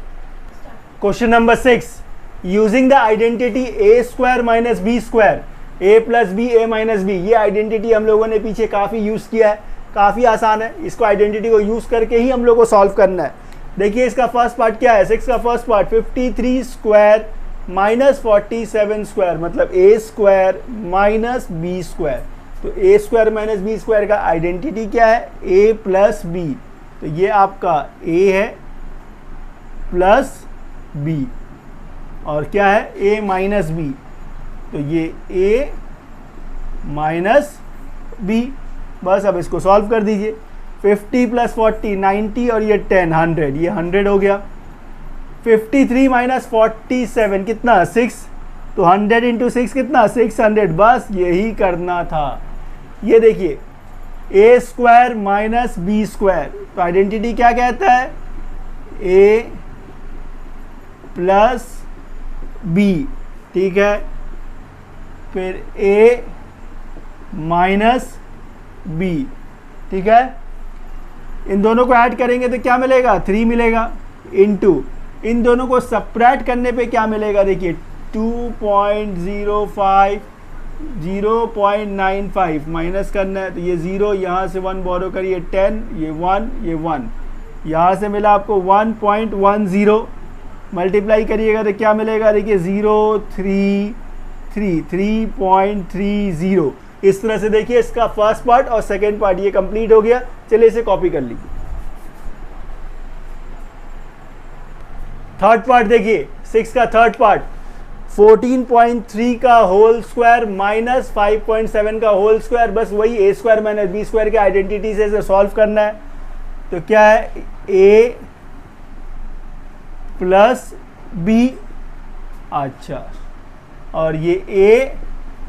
Question number 6, using the identity a square minus b square, a plus b a minus b, ये आइडेंटिटी हम लोगों ने पीछे काफ़ी यूज़ किया है, काफ़ी आसान है। इसको आइडेंटिटी को यूज़ करके ही हम लोग को सॉल्व करना है। देखिए इसका फर्स्ट पार्ट क्या है, 6 का first part 53 square minus 47 square, मतलब a square minus b square. तो a square minus b square का आइडेंटिटी क्या है? a प्लस बी, तो ये आपका a है प्लस b, और क्या है a माइनस बी, तो ये a माइनस b। बस अब इसको सॉल्व कर दीजिए। 50 प्लस 40 90 और ये 10 100, ये 100 हो गया। 53 माइनस 47 कितना 6, तो 100 इंटू 6 कितना 600, बस यही करना था। ये देखिए a square minus b square, तो आइडेंटिटी क्या कहता है? a प्लस बी, ठीक है, फिर a माइनस बी, ठीक है। इन दोनों को ऐड करेंगे तो क्या मिलेगा 3 मिलेगा, इनटू इन दोनों को सब्ट्रैक्ट करने पे क्या मिलेगा? देखिए 2.05 0.95 माइनस करना है, तो ये 0 यहाँ से 1 बोरो करिए 10, ये 1 यहाँ से मिला आपको 1.10, मल्टीप्लाई करिएगा तो क्या मिलेगा, देखिए 3.30। इस तरह से देखिए इसका फर्स्ट पार्ट और सेकेंड पार्ट ये कंप्लीट हो गया। चलिए इसे कॉपी कर लीजिए। थर्ड पार्ट देखिए 6 का थर्ड पार्ट, 14.3 का होल स्क्वायर माइनस 5.7 का होल स्क्वायर, बस वही ए स्क्वायर माइनस बी स्क्वायर के आइडेंटिटी से इसे सॉल्व करना है। तो क्या है, ए प्लस बी, अच्छा, और ये ए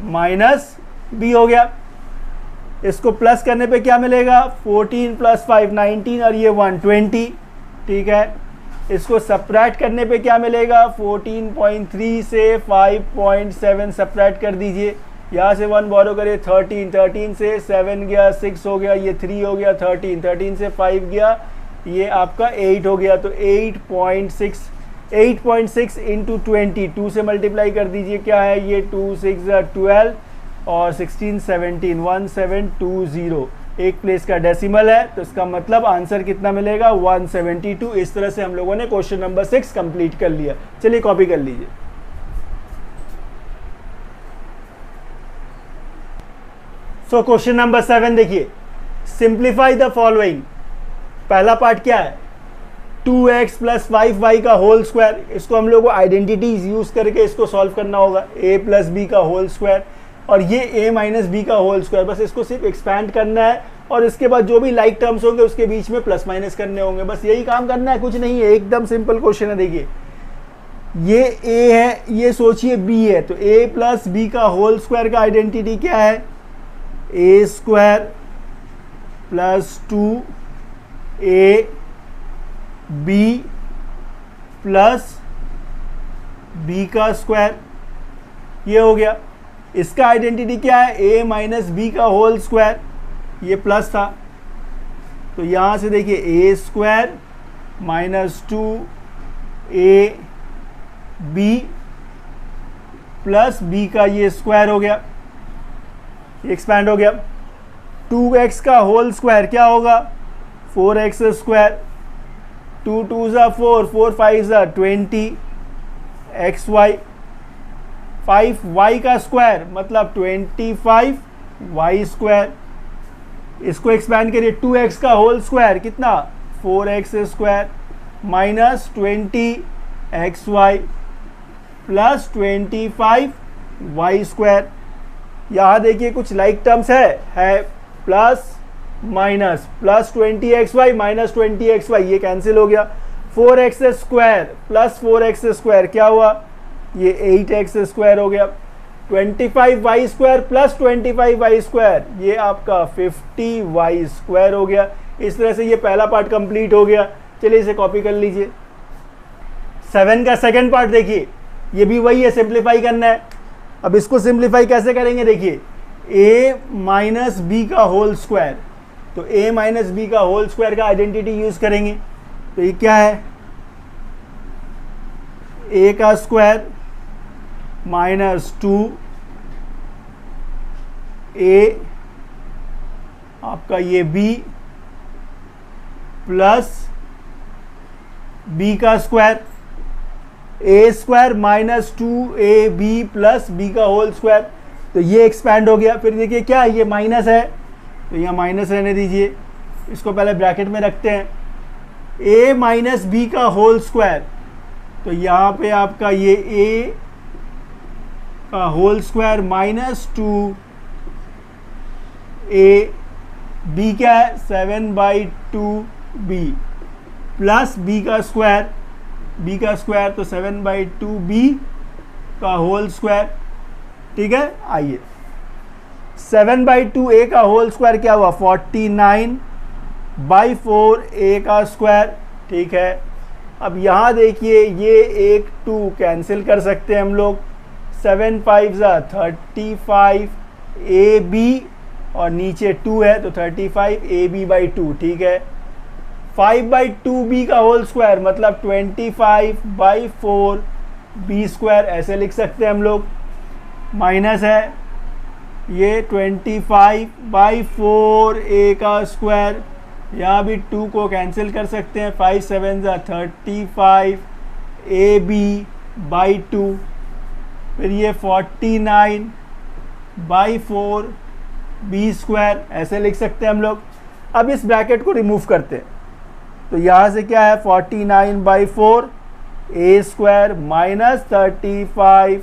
माइनस बी हो गया। इसको प्लस करने पे क्या मिलेगा, 14 प्लस 5 19 और ये 120, ठीक है। इसको सब्ट्रैक्ट करने पे क्या मिलेगा, 14.3 से 5.7 सब्ट्रैक्ट कर दीजिए, यहाँ से 1 बोरो करिए 13 से 7 गया 6 हो गया, ये 3 हो गया 13 से 5 गया, ये आपका 8 हो गया। तो 8.6 इंटू 20, 2 से मल्टीप्लाई कर दीजिए, क्या है ये 2 6 12 और 16 17 1720, एक प्लेस का डेसिमल है, तो इसका मतलब आंसर कितना मिलेगा, 172। इस तरह से हम लोगों ने क्वेश्चन नंबर 6 कंप्लीट कर लिया। चलिए कॉपी कर लीजिए। सो क्वेश्चन नंबर 7 देखिए, सिंप्लीफाई द फॉलोइंग। पहला पार्ट क्या है, 2x प्लस 5y का होल स्क्वायर। इसको हम लोग को आइडेंटिटीज यूज करके इसको सॉल्व करना होगा, a प्लस बी का होल स्क्वायर और ये a माइनस बी का होल स्क्वायर। बस इसको सिर्फ एक्सपैंड करना है और इसके बाद जो भी लाइक टर्म्स होंगे उसके बीच में प्लस माइनस करने होंगे, बस यही काम करना है, कुछ नहीं है, एकदम सिंपल क्वेश्चन है। देखिए ये a है, ये सोचिए b है, तो a प्लस बी का होल स्क्वायर का आइडेंटिटी क्या है, a square plus 2a b plus b का स्क्वायर, ये हो गया। इसका आइडेंटिटी क्या है, a माइनस बी का होल स्क्वायर, ये प्लस था, तो यहाँ से देखिए a square minus 2a b plus b का ये स्क्वायर हो गया, एक्सपैंड हो गया। 2x का होल स्क्वायर क्या होगा, 4x स्क्वायर, 2 2 4, 4 5 20 xy, 5y का स्क्वायर मतलब 25y स्क्वायर। इसको एक्सपैंड करिए, 2x का होल स्क्वायर कितना, 4x square minus 20xy plus 25y square. यहाँ देखिए कुछ लाइक टर्म्स है plus minus, plus 20xy minus 20xy, ये कैंसिल हो गया। 4x square plus 4x square क्या हुआ, ये 8x स्क्वायर हो गया। 25y square plus 25y square, ये आपका 50y स्क्वायर हो गया। इस तरह से ये पहला पार्ट कंप्लीट हो गया। चलिए इसे कॉपी कर लीजिए। 7 का सेकंड पार्ट देखिए, ये भी वही है, सिंप्लीफाई करना है। अब इसको सिंप्लीफाई कैसे करेंगे, देखिए a माइनस बी का होल स्क्वायर, तो a माइनस बी का होल स्क्वायर का आइडेंटिटी यूज करेंगे, तो ये क्या है, a का स्क्वायर माइनस 2a आपका ये b प्लस b का square, a square minus 2ab plus b का होल स्क्वायर, तो ये एक्सपैंड हो गया। फिर देखिए क्या ये माइनस है, तो यहाँ माइनस रहने दीजिए, इसको पहले ब्रैकेट में रखते हैं। a माइनस बी का होल स्क्वायर, तो यहाँ पे आपका ये a का whole square minus 2a b क्या है 7/2b प्लस b का स्क्वायर, तो 7/2b का होल स्क्वायर, ठीक है। आइए 7/2a का होल स्क्वायर क्या हुआ, 49/4a का स्क्वायर, ठीक है। अब यहाँ देखिए ये एक 2 कैंसिल कर सकते हैं हम लोग, 7 5 35ab और नीचे 2 है तो 35ab/2, ठीक है। 5/2b का होल स्क्वायर मतलब 25/4b स्क्वायर, ऐसे लिख सकते हैं हम लोग। माइनस है ये 25/4a का स्क्वायर, यहाँ भी 2 को कैंसिल कर सकते हैं, 5 7 35 ए बी बाई 2, फिर ये 49/4 बी स्क्वायर, ऐसे लिख सकते हैं हम लोग। अब इस ब्रैकेट को रिमूव करते हैं, तो यहाँ से क्या है 49/4 a square minus 35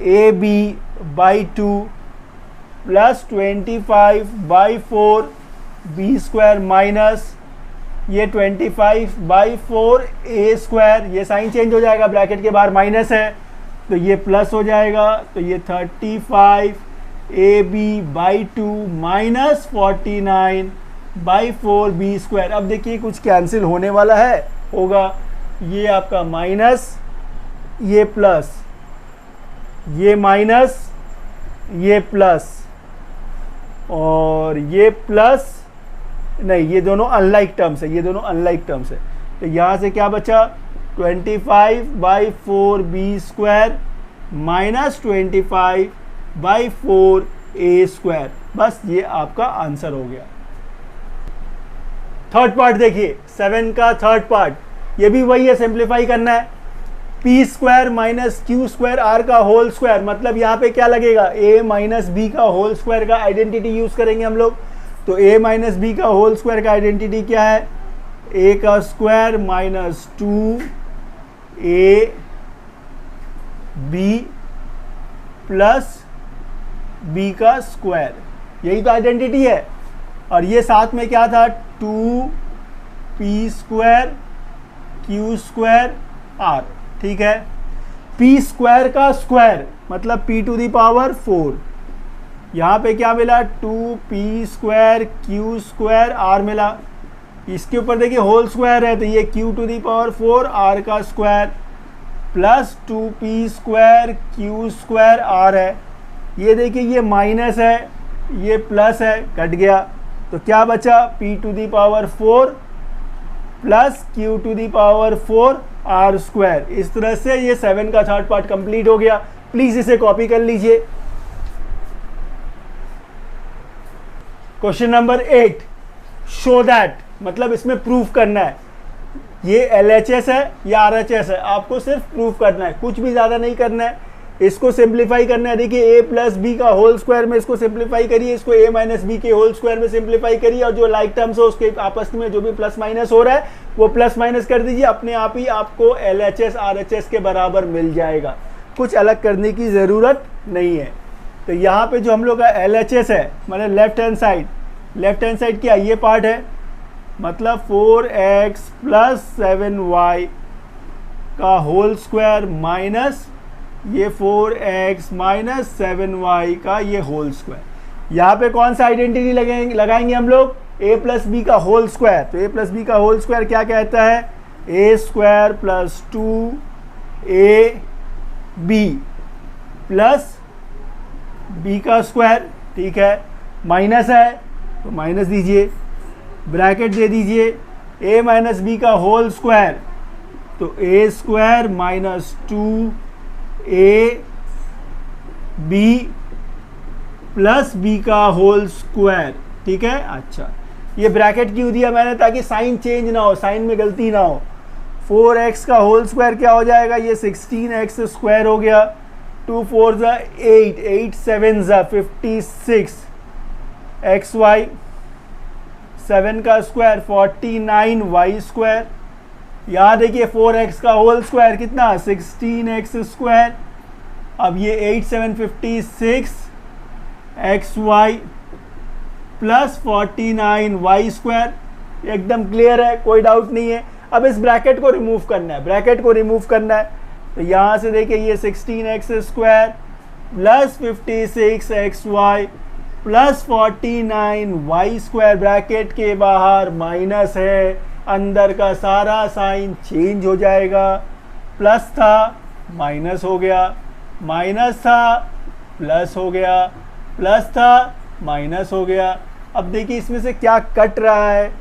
a b by 2 plus 25/4 b square minus ये 25/4 ए स्क्वायर, ये साइन चेंज हो जाएगा, ब्रैकेट के बाहर माइनस है तो ये प्लस हो जाएगा, तो ये 35 a b by 2 minus 49/4 b square. अब देखिए कुछ कैंसिल होने वाला है, होगा, ये आपका माइनस, ये प्लस, ये माइनस, ये प्लस, और ये प्लस नहीं, ये दोनों अनलाइक टर्म्स है, ये दोनों अनलाइक टर्म्स है। तो यहाँ से क्या बचा 25/4 b square minus 25/4 a square. बस ये आपका आंसर हो गया। थर्ड पार्ट देखिए, 7 का थर्ड पार्ट, ये भी वही है, सिंप्लीफाई करना है। P square minus q square r का होल स्क्वायर, मतलब यहाँ पे क्या लगेगा, ए माइनस बी का होल स्क्वायर का आइडेंटिटी यूज करेंगे हम लोग। तो ए माइनस बी का होल स्क्वायर का आइडेंटिटी क्या है, ए का square minus 2 a b plus b का स्क्वायर, यही तो आइडेंटिटी है। और ये साथ में क्या था 2p square q square are, ठीक है। p स्क्वायर का स्क्वायर मतलब p टू दी पावर 4, यहाँ पे क्या मिला 2p square q square are मिला। इसके ऊपर देखिए होल स्क्वायर है तो ये q to the power 4 r का square plus 2p square q square r है। ये देखिए ये माइनस है, ये प्लस है, कट गया, तो क्या बचा p to the power 4 plus q to the power 4 r square. इस तरह से ये 7 का थर्ड पार्ट कंप्लीट हो गया। प्लीज इसे कॉपी कर लीजिए। क्वेश्चन नंबर 8, शो दैट, मतलब इसमें प्रूफ करना है, ये LHS है या RHS है, आपको सिर्फ प्रूफ करना है, कुछ भी ज़्यादा नहीं करना है। इसको सिंप्लीफाई करना है, देखिए a प्लस बी का होल स्क्वायर में इसको सिंप्लीफाई करिए, इसको a माइनस बी के होल स्क्वायर में सिंप्लीफाई करिए, और जो लाइक टर्म्स हो उसके आपस में जो भी प्लस माइनस हो रहा है वो प्लस माइनस कर दीजिए, अपने आप ही आपको LHS RHS के बराबर मिल जाएगा, कुछ अलग करने की ज़रूरत नहीं है। तो यहाँ पे जो हम लोग का LHS है, मतलब लेफ्ट हैंड साइड क्या ये पार्ट है, मतलब 4x प्लस 7y का होल स्क्वायर माइनस ये 4x माइनस 7y का ये होल स्क्वायर। यहाँ पे कौन सा आइडेंटिटी लगाएंगे हम लोग, a प्लस बी का होल स्क्वायर। तो a प्लस बी का होल स्क्वायर क्या कहता है, a square plus 2ab plus b का स्क्वायर, ठीक है। माइनस है तो माइनस दीजिए, ब्रैकेट दे दीजिए, a माइनस बी का होल स्क्वायर, तो a square minus 2ab plus b का होल स्क्वायर, ठीक है। अच्छा, ये ब्रैकेट क्यों दिया मैंने, ताकि साइन चेंज ना हो, साइन में गलती ना हो। 4x का होल स्क्वायर क्या हो जाएगा, ये 16x स्क्वायर हो गया, 2 4 ज़ा 8, 8 7 ज़ा 56 xy, 7 का स्क्वायर 49y स्क्वायर। यहाँ देखिए 4x का होल स्क्वायर कितना 16x स्क्वायर। अब ये 8 7 56 xy प्लस 49y स्क्वायर, एकदम क्लियर है, कोई डाउट नहीं है। अब इस ब्रैकेट को रिमूव करना है, तो यहाँ से देखिए ये 16x square plus 56xy plus 49y square, bracket के बाहर माइनस है, अंदर का सारा साइन चेंज हो जाएगा, प्लस था माइनस हो गया, माइनस था प्लस हो गया, प्लस था माइनस हो गया। अब देखिए इसमें से क्या कट रहा है,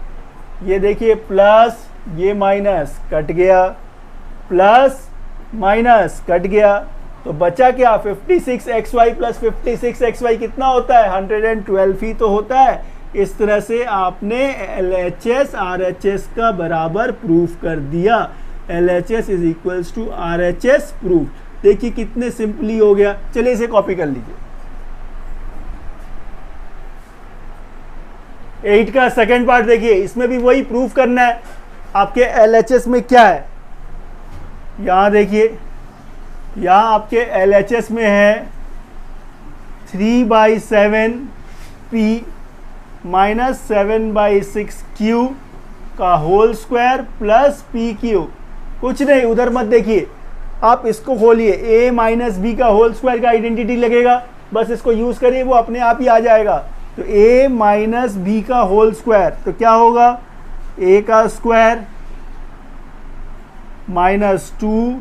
ये देखिए प्लस, ये माइनस कट गया, प्लस माइनस कट गया, तो बचा क्या 56xy प्लस 56xy कितना होता है 112 ही तो होता है। इस तरह से आपने LHS RHS का बराबर प्रूफ कर दिया। LHS is equals to RHS proof. देखिए कितने सिंपली हो गया। चलिए इसे कॉपी कर लीजिए। 8 का सेकंड पार्ट देखिए, इसमें भी वही प्रूफ करना है। आपके LHS में क्या है, यहां देखिए, यहां आपके LHS में है 3/7 P माइनस 7/6 Q का होल स्क्वायर प्लस PQ। कुछ नहीं, उधर मत देखिए, आप इसको खोलिए, A माइनस बी का होल स्क्वायर का आइडेंटिटी लगेगा, बस इसको यूज करिए, वो अपने आप ही आ जाएगा। तो A माइनस बी का होल स्क्वायर, तो क्या होगा, A का square minus 2A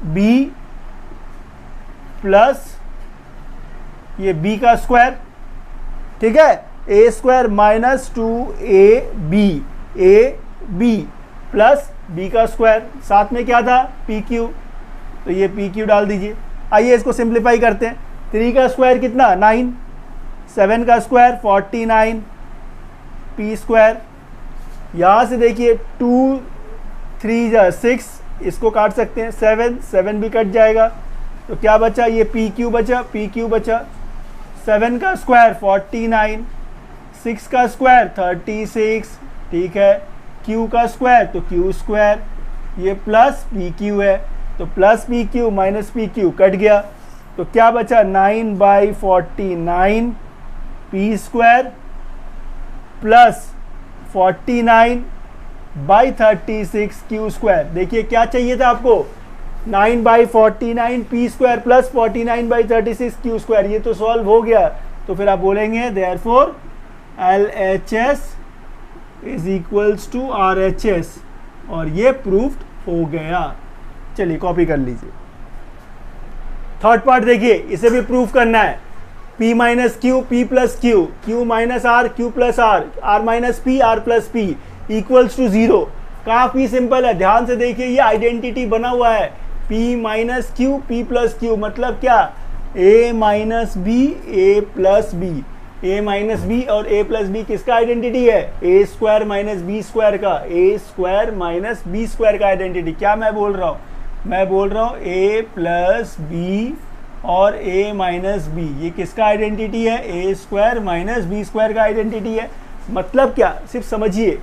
B plus ये B का स्क्वायर, ठीक है, A square minus 2AB plus B का स्क्वायर, साथ में क्या था PQ, तो ये PQ डाल दीजिए। आइए इसको सिंप्लीफाई करते हैं। 3 का स्क्वायर कितना 9, 7 का स्क्वायर 49 P स्क्वायर। यहाँ से देखिए 2 3 6, इसको काट सकते हैं, 7 भी कट जाएगा, तो क्या बचा, ये PQ बचा। 7 का स्क्वायर 49, 6 का स्क्वायर 36, ठीक है, Q का स्क्वायर तो Q स्क्वायर, ये प्लस PQ है, तो plus PQ minus PQ cut गया, तो क्या बचा 9/49 P square plus 49/36 Q square. देखिए क्या चाहिए था आपको, 9/49 P square plus 49/36 Q square. ये तो सॉल्व हो गया, तो फिर आप बोलेंगे therefore LHS is equals to RHS, और ये प्रूफ्ड हो गया। चलिए कॉपी कर लीजिए। थर्ड पार्ट देखिए, इसे भी प्रूफ करना है। P minus Q P plus Q, Q minus R Q plus R, R minus P R plus P equals to 0। काफी सिंपल है, ध्यान से देखिए, ये आइडेंटिटी बना हुआ है, P minus Q P plus Q, मतलब क्या, A minus B A plus B। A minus b और A प्लस बी किसका आइडेंटिटी है, A square minus b square का, A square minus b square का आइडेंटिटी। क्या मैं बोल रहा हूँ, मैं बोल रहा हूँ A प्लस बी और A माइनस बी, ये किसका आइडेंटिटी है, A square minus b square का आइडेंटिटी है। मतलब क्या, सिर्फ समझिए,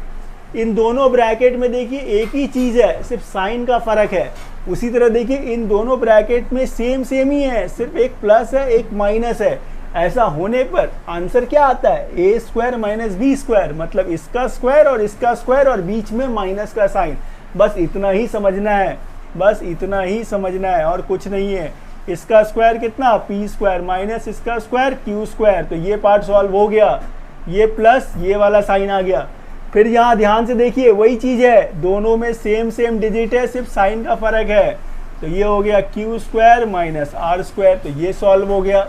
इन दोनों ब्रैकेट में देखिए एक ही चीज़ है, सिर्फ साइन का फ़र्क है। उसी तरह देखिए इन दोनों ब्रैकेट में सेम ही है, सिर्फ एक प्लस है एक माइनस है। ऐसा होने पर आंसर क्या आता है, A square minus b square, मतलब इसका स्क्वायर और इसका स्क्वायर और बीच में माइनस का साइन। बस इतना ही समझना है, बस इतना ही समझना है, और कुछ नहीं है। इसका स्क्वायर कितना, P स्क्वायर माइनस इसका स्क्वायर Q स्क्वायर, तो ये पार्ट सॉल्व हो गया, ये प्लस ये वाला साइन आ गया। फिर यहाँ ध्यान से देखिए, वही चीज़ है, दोनों में सेम डिजिट है, सिर्फ साइन का फर्क है। तो ये हो गया Q square minus R square, तो ये सॉल्व हो गया।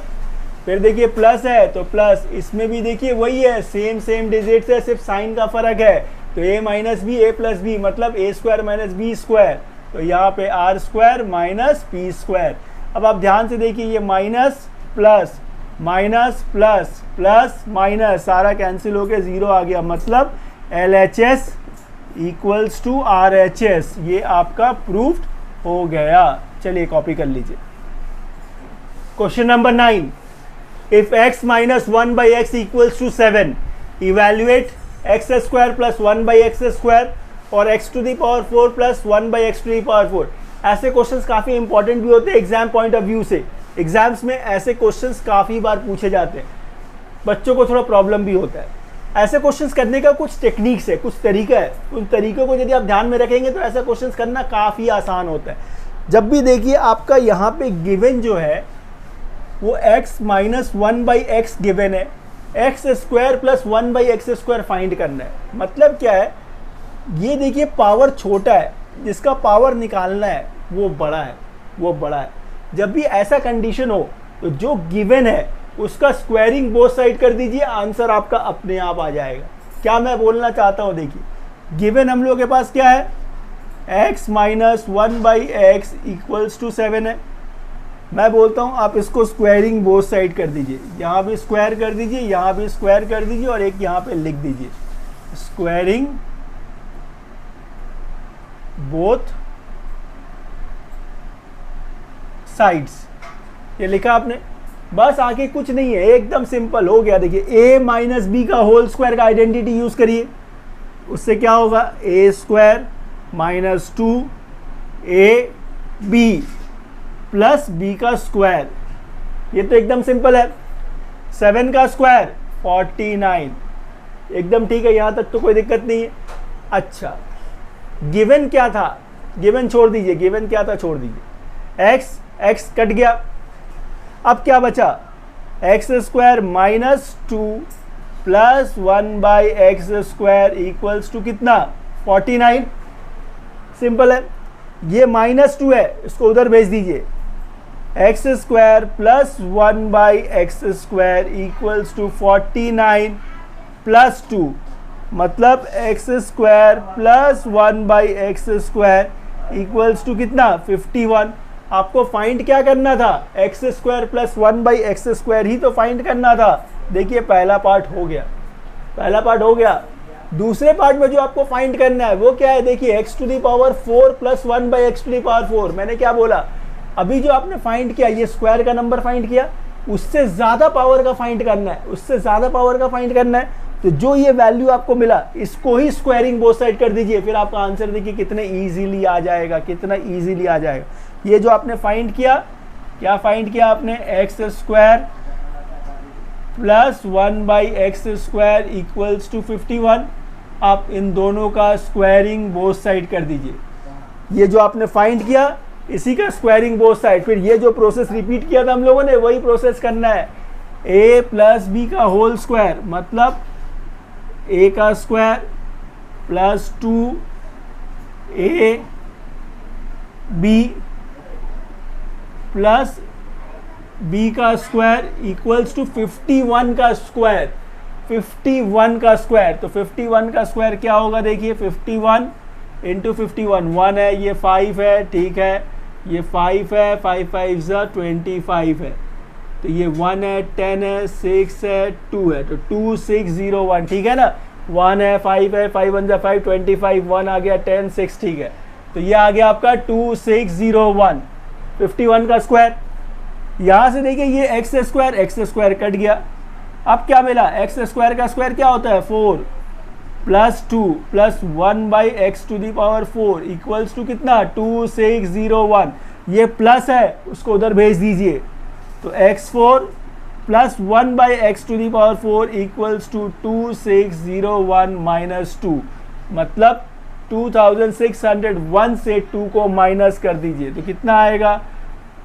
फिर देखिए प्लस है तो प्लस, इसमें भी देखिए वही है, सेम डिजिट है, सिर्फ साइन का फर्क है। तो A minus b A plus b, मतलब A square minus b square, तो यहाँ पे R square minus P square. अब आप ध्यान से देखिए, ये minus plus minus plus plus minus सारा कैंसिल होकर 0 आ गया, मतलब LHS इक्वल्स टू RHS, ये आपका प्रूफ्ड हो गया। चलिए कॉपी कर लीजिए। Question number 9, if x minus 1 by x equals to 7, evaluate x square plus 1 by x square और x to the power 4 plus 1 by x to the power 4। ऐसे questions काफ़ी इंपॉर्टेंट भी होते हैं एग्जाम पॉइंट ऑफ व्यू से। Exams में ऐसे questions काफ़ी बार पूछे जाते हैं, बच्चों को थोड़ा प्रॉब्लम भी होता है। ऐसे क्वेश्चंस करने का कुछ टेक्निक्स है, कुछ तरीका है, उन तरीकों को यदि आप ध्यान में रखेंगे तो ऐसा क्वेश्चंस करना काफ़ी आसान होता है। जब भी देखिए आपका यहाँ पे गिवन जो है वो x minus 1 by x given है, x square plus 1 by x square find करना है। मतलब क्या है, ये देखिए पावर छोटा है, जिसका पावर निकालना है वो बड़ा है, वो बड़ा है। जब भी ऐसा कंडीशन हो तो जो गिवन है उसका स्क्वायरिंग बोथ साइड कर दीजिए, आंसर आपका अपने आप आ जाएगा। क्या मैं बोलना चाहता हूँ, देखिए गिवन हम लोग के पास क्या है, x minus 1 by x equals to 7 है। मैं बोलता हूँ आप इसको स्क्वायरिंग बोथ साइड कर दीजिए, यहाँ भी स्क्वायर कर दीजिए, यहाँ भी स्क्वायर कर दीजिए और एक यहाँ पे लिख दीजिए। स्क्वायरिंग बोथ साइड्स, ये लिखा आपने। बस आगे कुछ नहीं है, एकदम सिंपल हो गया। देखिए a माइनस बी का होल स्क्वायर का आइडेंटिटी यूज करिए, उससे क्या होगा, a square minus 2ab plus b का स्क्वायर, ये तो एकदम सिंपल है। 7 का स्क्वायर 49, एकदम ठीक है, यहाँ तक तो कोई दिक्कत नहीं है। अच्छा, गिवन क्या था, गिवन छोड़ दीजिए, गिवन क्या था छोड़ दीजिए, x कट गया, अब क्या बचा, x square minus 2 plus 1/x square equals to कितना, 49। सिंपल है, ये -2 है, इसको उधर भेज दीजिए, x square plus 1/x square equals to 49 plus 2, मतलब x square plus 1/x square equals to कितना, 51। आपको फाइंड क्या करना था, x square plus 1/x square ही तो फाइंड करना था। देखिए पहला पार्ट हो गया, पहला पार्ट हो गया। दूसरे पार्ट में जो आपको फाइंड करना है वो क्या है, देखिए x⁴ प्लस 1/x⁴। मैंने क्या बोला, अभी जो आपने फाइंड किया, ये स्क्वायर का नंबर फाइंड किया, उससे ज़्यादा पावर का फाइंड करना है, उससे ज़्यादा पावर का फाइंड करना है। तो जो ये वैल्यू आपको मिला, इसको ही स्क्वायरिंग बोथ साइड कर दीजिए, फिर आपका आंसर देखिए कितने ईजीली आ जाएगा, कितना ईजीली आ जाएगा। ये जो आपने फाइंड किया, क्या फाइंड किया आपने, x square plus 1/x square equals to 51। आप इन दोनों का स्क्वायरिंग बोथ साइड कर दीजिए। ये जो आपने फाइंड किया, इसी का स्क्वायरिंग बोथ साइड। फिर ये जो प्रोसेस रिपीट किया था हम लोगों ने, वही प्रोसेस करना है। a प्लस बी का होल स्क्वायर, मतलब a का square plus 2ab plus b का स्क्वायर इक्वल्स टू 51 का स्क्वायर, 51 का स्क्वायर। तो 51 का स्क्वायर क्या होगा, देखिए 51 इंटू 51, 1 है, ये 5 है, ठीक है, ये 5 है, 5 5 ज़ा 25 है, तो ये 1 है, 10 है, 6 है, 2 है, तो 2601, ठीक है ना। 1 है, 5 है, 5 1 ज़ा 5, 25, 1 आ गया, 10 6, ठीक है। तो ये आ गया आपका 2601, 51 का स्क्वायर। यहाँ से देखिए ये एक्स स्क्वायर कट गया, अब क्या मिला, एक्स स्क्वायर का स्क्वायर क्या होता है, 4 plus 2 plus 1/x⁴ equals to कितना, 2601। ये प्लस है, उसको उधर भेज दीजिए, तो x4 plus 1/x⁴ equals to 2601 minus 2, मतलब 2601 से 2 को माइनस कर दीजिए, तो कितना आएगा,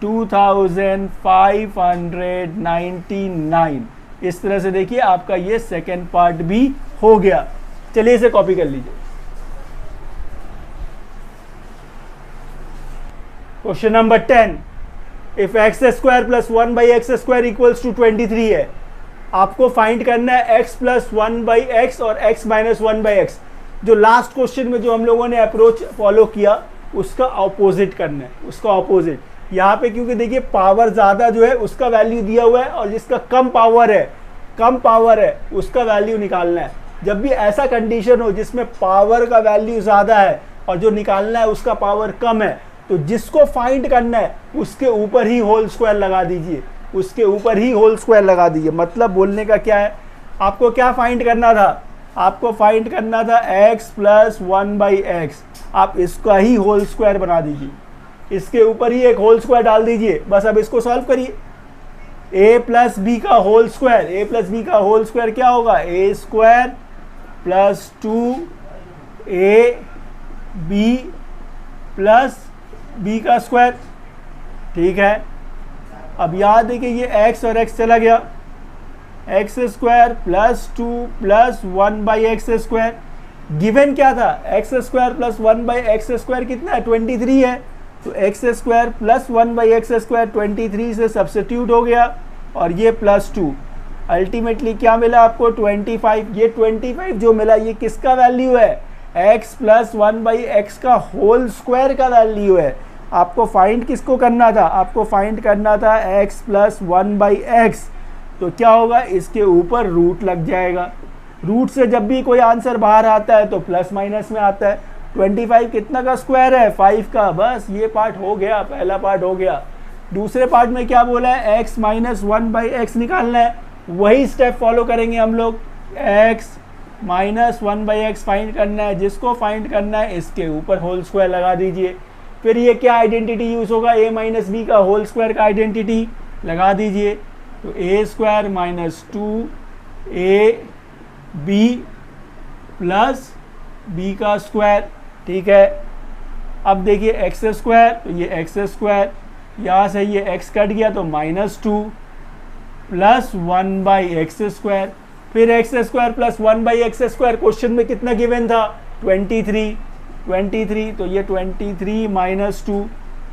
2599। इस तरह से देखिए आपका ये सेकेंड पार्ट भी हो गया। चलिए इसे कॉपी कर लीजिए। Question number 10, if x square plus 1/x square equals to 23 है, आपको फाइंड करना है x प्लस 1/x और x माइनस 1/x। जो लास्ट क्वेश्चन में जो हम लोगों ने अप्रोच फॉलो किया, उसका ऑपोजिट करना है, उसका ऑपोजिट। यहाँ पे क्योंकि देखिए पावर ज़्यादा जो है उसका वैल्यू दिया हुआ है, और जिसका कम पावर है उसका वैल्यू निकालना है। जब भी ऐसा कंडीशन हो जिसमें पावर का वैल्यू ज़्यादा है और जो निकालना है उसका पावर कम है, तो जिसको फाइंड करना है उसके ऊपर ही होल स्क्वायर लगा दीजिए, उसके ऊपर ही होल स्क्वायर लगा दीजिए। मतलब बोलने का क्या है, आपको क्या फाइंड करना था, आपको फाइंड करना था x प्लस 1/x, आप इसका ही होल स्क्वायर बना दीजिए, इसके ऊपर ही एक होल स्क्वायर डाल दीजिए। बस अब इसको सॉल्व करिए। a प्लस बी का होल स्क्वायर क्या होगा, a square plus 2ab plus b का स्क्वायर, ठीक है। अब यहाँ देखिए ये x और x चला गया, x square plus 2 plus 1/x square. Given क्या था, x square plus 1/x square कितना है, 23 है, तो x square plus 1/x square 23 से सब्स्टिट्यूट हो गया, और ये प्लस 2, अल्टीमेटली क्या मिला आपको, 25। ये 25 जो मिला ये किसका वैल्यू है, x प्लस 1/x का होल स्क्वायर का वैल्यू है। आपको फाइंड किसको करना था, आपको फाइंड करना था x प्लस 1/x, तो क्या होगा, इसके ऊपर रूट लग जाएगा। रूट से जब भी कोई आंसर बाहर आता है तो प्लस माइनस में आता है। 25 कितना का स्क्वायर है? 5 का। बस ये पार्ट हो गया, पहला पार्ट हो गया। दूसरे पार्ट में क्या बोला है? x माइनस 1/x निकालना है। वही स्टेप फॉलो करेंगे हम लोग। x माइनस 1/x फाइंड करना है। जिसको फाइंड करना है इसके ऊपर होल स्क्वायर लगा दीजिए। फिर ये क्या आइडेंटिटी यूज होगा? a माइनस बी का होल स्क्वायर का आइडेंटिटी लगा दीजिए। तो a square minus 2ab plus b का स्क्वायर। ठीक है, अब देखिए एक्स स्क्वायर, तो ये एक्स स्क्वायर, यहाँ से ये x कट गया तो -2 प्लस 1/x स्क्वायर। फिर x square plus 1/x square. Question में कितना गिवन था? 23। तो ये 23 माइनस 2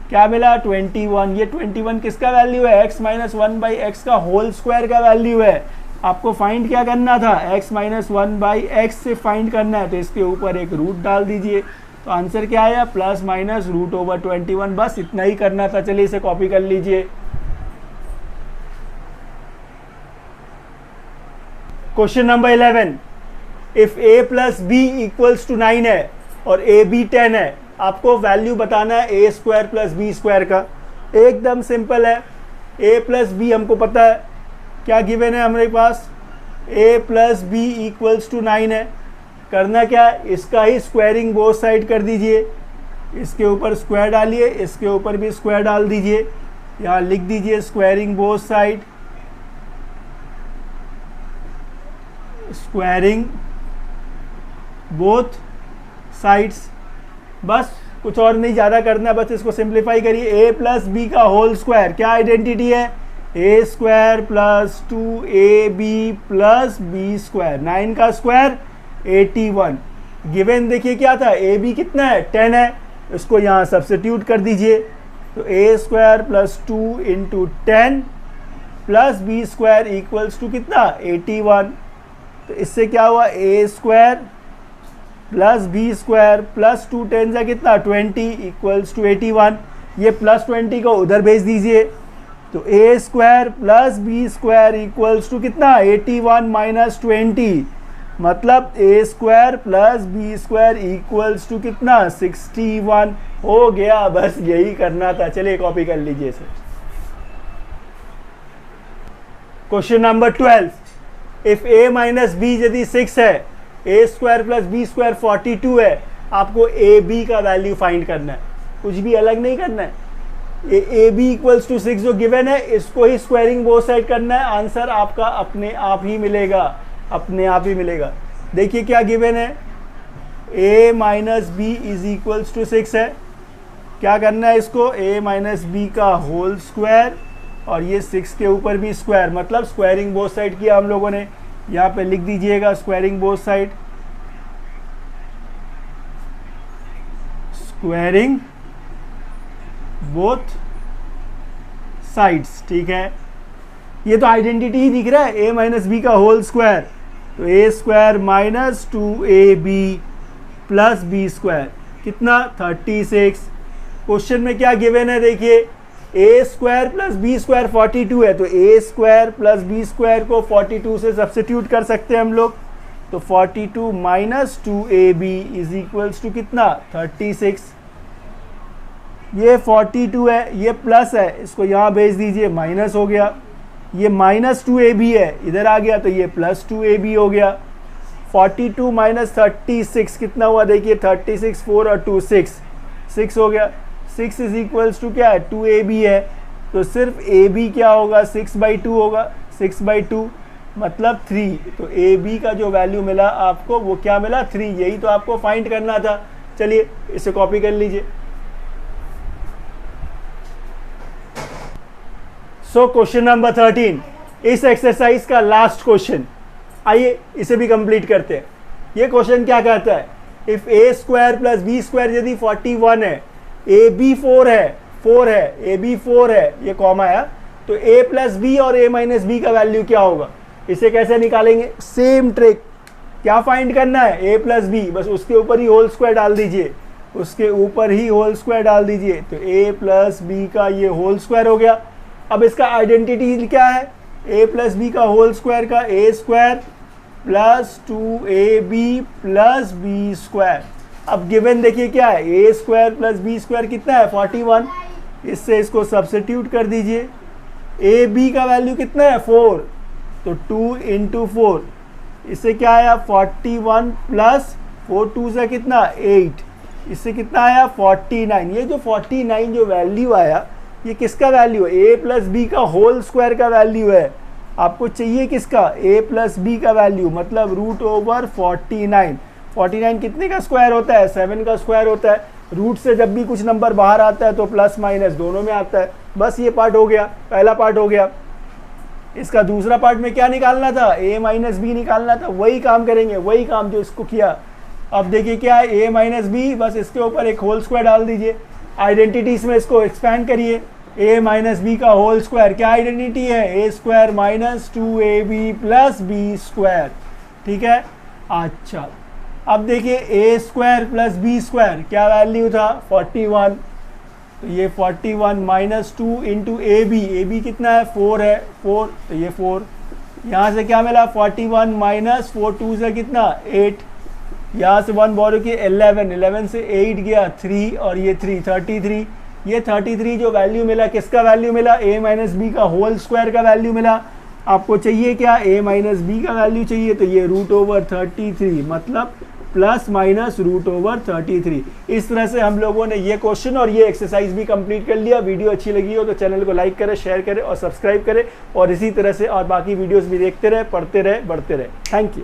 क्या मिला? 21। ये 21 किसका वैल्यू है? x माइनस 1/x का होल स्क्वायर का वैल्यू है। आपको फाइंड क्या करना था? x माइनस 1/x से फाइंड करना है, तो इसके ऊपर एक रूट डाल दीजिए। तो आंसर क्या आया? Plus minus √21। बस इतना ही करना था। चलिए इसे कॉपी कर लीजिए। Question number 11, if a plus b equals to 9 है और ए बी 10 है, आपको वैल्यू बताना है a square plus b square का। एकदम सिंपल है। a प्लस बी हमको पता है, क्या गिवन है हमारे पास? a plus b equals to 9 है। करना क्या है? इसका ही स्क्वायरिंग बोथ साइड कर दीजिए। इसके ऊपर स्क्वायर डालिए, इसके ऊपर भी स्क्वायर डाल दीजिए। यहाँ लिख दीजिए squaring both side, squaring both sides. बस कुछ और नहीं ज़्यादा करना है, बस इसको सिंप्लीफाई करिए। a प्लस बी का होल स्क्वायर क्या आइडेंटिटी है? a square plus 2ab plus b square. 9 का स्क्वायर 81। गिवन देखिए क्या था? ए बी कितना है? 10 है। इसको यहाँ सब्स्टिट्यूट कर दीजिए। तो a square plus 2 into 10 plus b square equals to कितना? 81। तो इससे क्या हुआ? a square plus b square plus 2 10 से कितना? 20 इक्वल्स टू 81। ये प्लस 20 को उधर भेज दीजिए। तो a square plus b square equals to कितना? 81 माइनस 20, मतलब a square plus b square equals to कितना? 61। हो गया, बस यही करना था। चलिए कॉपी कर लीजिए इसे। Question number 12, if a minus b यदि 6 है, a square plus b square 42 है, आपको a b का वैल्यू फाइंड करना है। कुछ भी अलग नहीं करना है। ए बी इक्वल्स टू 6 जो गिवन है, इसको ही स्क्वायरिंग बोथ साइड करना है। आंसर आपका अपने आप ही मिलेगा, अपने आप ही मिलेगा। देखिए क्या गिवन है? a minus b is equals to 6 है। क्या करना है इसको? a माइनस बी का होल स्क्वायर और ये 6 के ऊपर भी स्क्वायर, मतलब स्क्वायरिंग बोथ साइड किया हम लोगों ने। यहाँ पे लिख दीजिएगा squaring both side, squaring both sides. ठीक है, ये तो आइडेंटिटी ही दिख रहा है, a माइनस बी का होल स्क्वायर। तो a square minus 2ab plus b square कितना? 36। क्वेश्चन में क्या गिवन है? देखिए a square plus b square 42 है, तो a square plus b square को 42 से सब्स्टिट्यूट कर सकते हैं हम लोग। तो 42 minus 2ab is equals to कितना? 36। ये 42 है, ये प्लस है, इसको यहाँ भेज दीजिए, माइनस हो गया। ये माइनस 2ab है, इधर आ गया तो ये प्लस 2ab हो गया। 42 माइनस 36 कितना हुआ? देखिए 36, 4 और 2 6 हो गया। 6 इज इक्वल्स टू क्या है? 2ab है। तो सिर्फ ab क्या होगा? 6/2 होगा। 6/2 मतलब 3। तो ab का जो वैल्यू मिला आपको वो क्या मिला? 3। यही तो आपको फाइंड करना था। चलिए इसे कॉपी कर लीजिए। सो क्वेश्चन नंबर 13, इस एक्सरसाइज का लास्ट क्वेश्चन, आइए इसे भी कंप्लीट करते हैं। ये क्वेश्चन क्या कहता है? If a square plus b square यदि 41 है, ए बी 4 है, ए बी 4 है, ये कॉमा है, तो a प्लस बी और a माइनस बी का वैल्यू क्या होगा? इसे कैसे निकालेंगे? Same trick. क्या फाइंड करना है? a प्लस बी, बस उसके ऊपर ही होल स्क्वायर डाल दीजिए, उसके ऊपर ही होल स्क्वायर डाल दीजिए। तो a प्लस बी का ये होल स्क्वायर हो गया। अब इसका आइडेंटिटी क्या है? a प्लस बी का होल स्क्वायर का a square plus 2ab plus b square. अब गिवन देखिए क्या है, a square plus b square कितना है 41, इससे इसको सब्स्टिट्यूट कर दीजिए। ए बी का वैल्यू कितना है 4, तो 2 इंटू 4, इससे क्या आया 41 प्लस 4 2 से कितना 8, इससे कितना आया 49। ये जो 49 जो वैल्यू आया ये किसका वैल्यू है, ए प्लस बी का होल स्क्वायर का वैल्यू है। आपको चाहिए किसका, ए प्लस बी का वैल्यू, मतलब रूट ओवर 49। 49 कितने का स्क्वायर होता है, 7 का स्क्वायर होता है। रूट से जब भी कुछ नंबर बाहर आता है तो प्लस माइनस दोनों में आता है। बस ये पार्ट हो गया, पहला पार्ट हो गया। इसका दूसरा पार्ट में क्या निकालना था, ए माइनस बी निकालना था। वही काम करेंगे, वही काम जो इसको किया। अब देखिए क्या है, ए माइनस बी, बस इसके ऊपर एक होल स्क्वायर डाल दीजिए। आइडेंटिटीज में इसको एक्सपैंड करिए, ए माइनस बी का होल स्क्वायर क्या आइडेंटिटी है, a square minus 2ab plus b square. ठीक है, अच्छा अब देखिए a square plus b square क्या वैल्यू था 41, तो ये 41 माइनस 2 इंटू ए बी कितना है 4 है, 4, तो ये 4। यहाँ से क्या मिला 41 माइनस 4 2 से कितना 8, यहाँ से 1 बोरो की 11 से 8 गया 3, और ये 3 33। ये 33 जो वैल्यू मिला किसका वैल्यू मिला, ए माइनस बी का होल स्क्वायर का वैल्यू मिला। आपको चाहिए क्या, ए माइनस बी का वैल्यू चाहिए, तो ये रूट ओवर 33, मतलब प्लस माइनस रूट ओवर 33। इस तरह से हम लोगों ने ये क्वेश्चन और ये एक्सरसाइज भी कंप्लीट कर लिया। वीडियो अच्छी लगी हो तो चैनल को लाइक करें, शेयर करें और सब्सक्राइब करें, और इसी तरह से और बाकी वीडियोस भी देखते रहे, पढ़ते रहे, बढ़ते रहे। Thank you.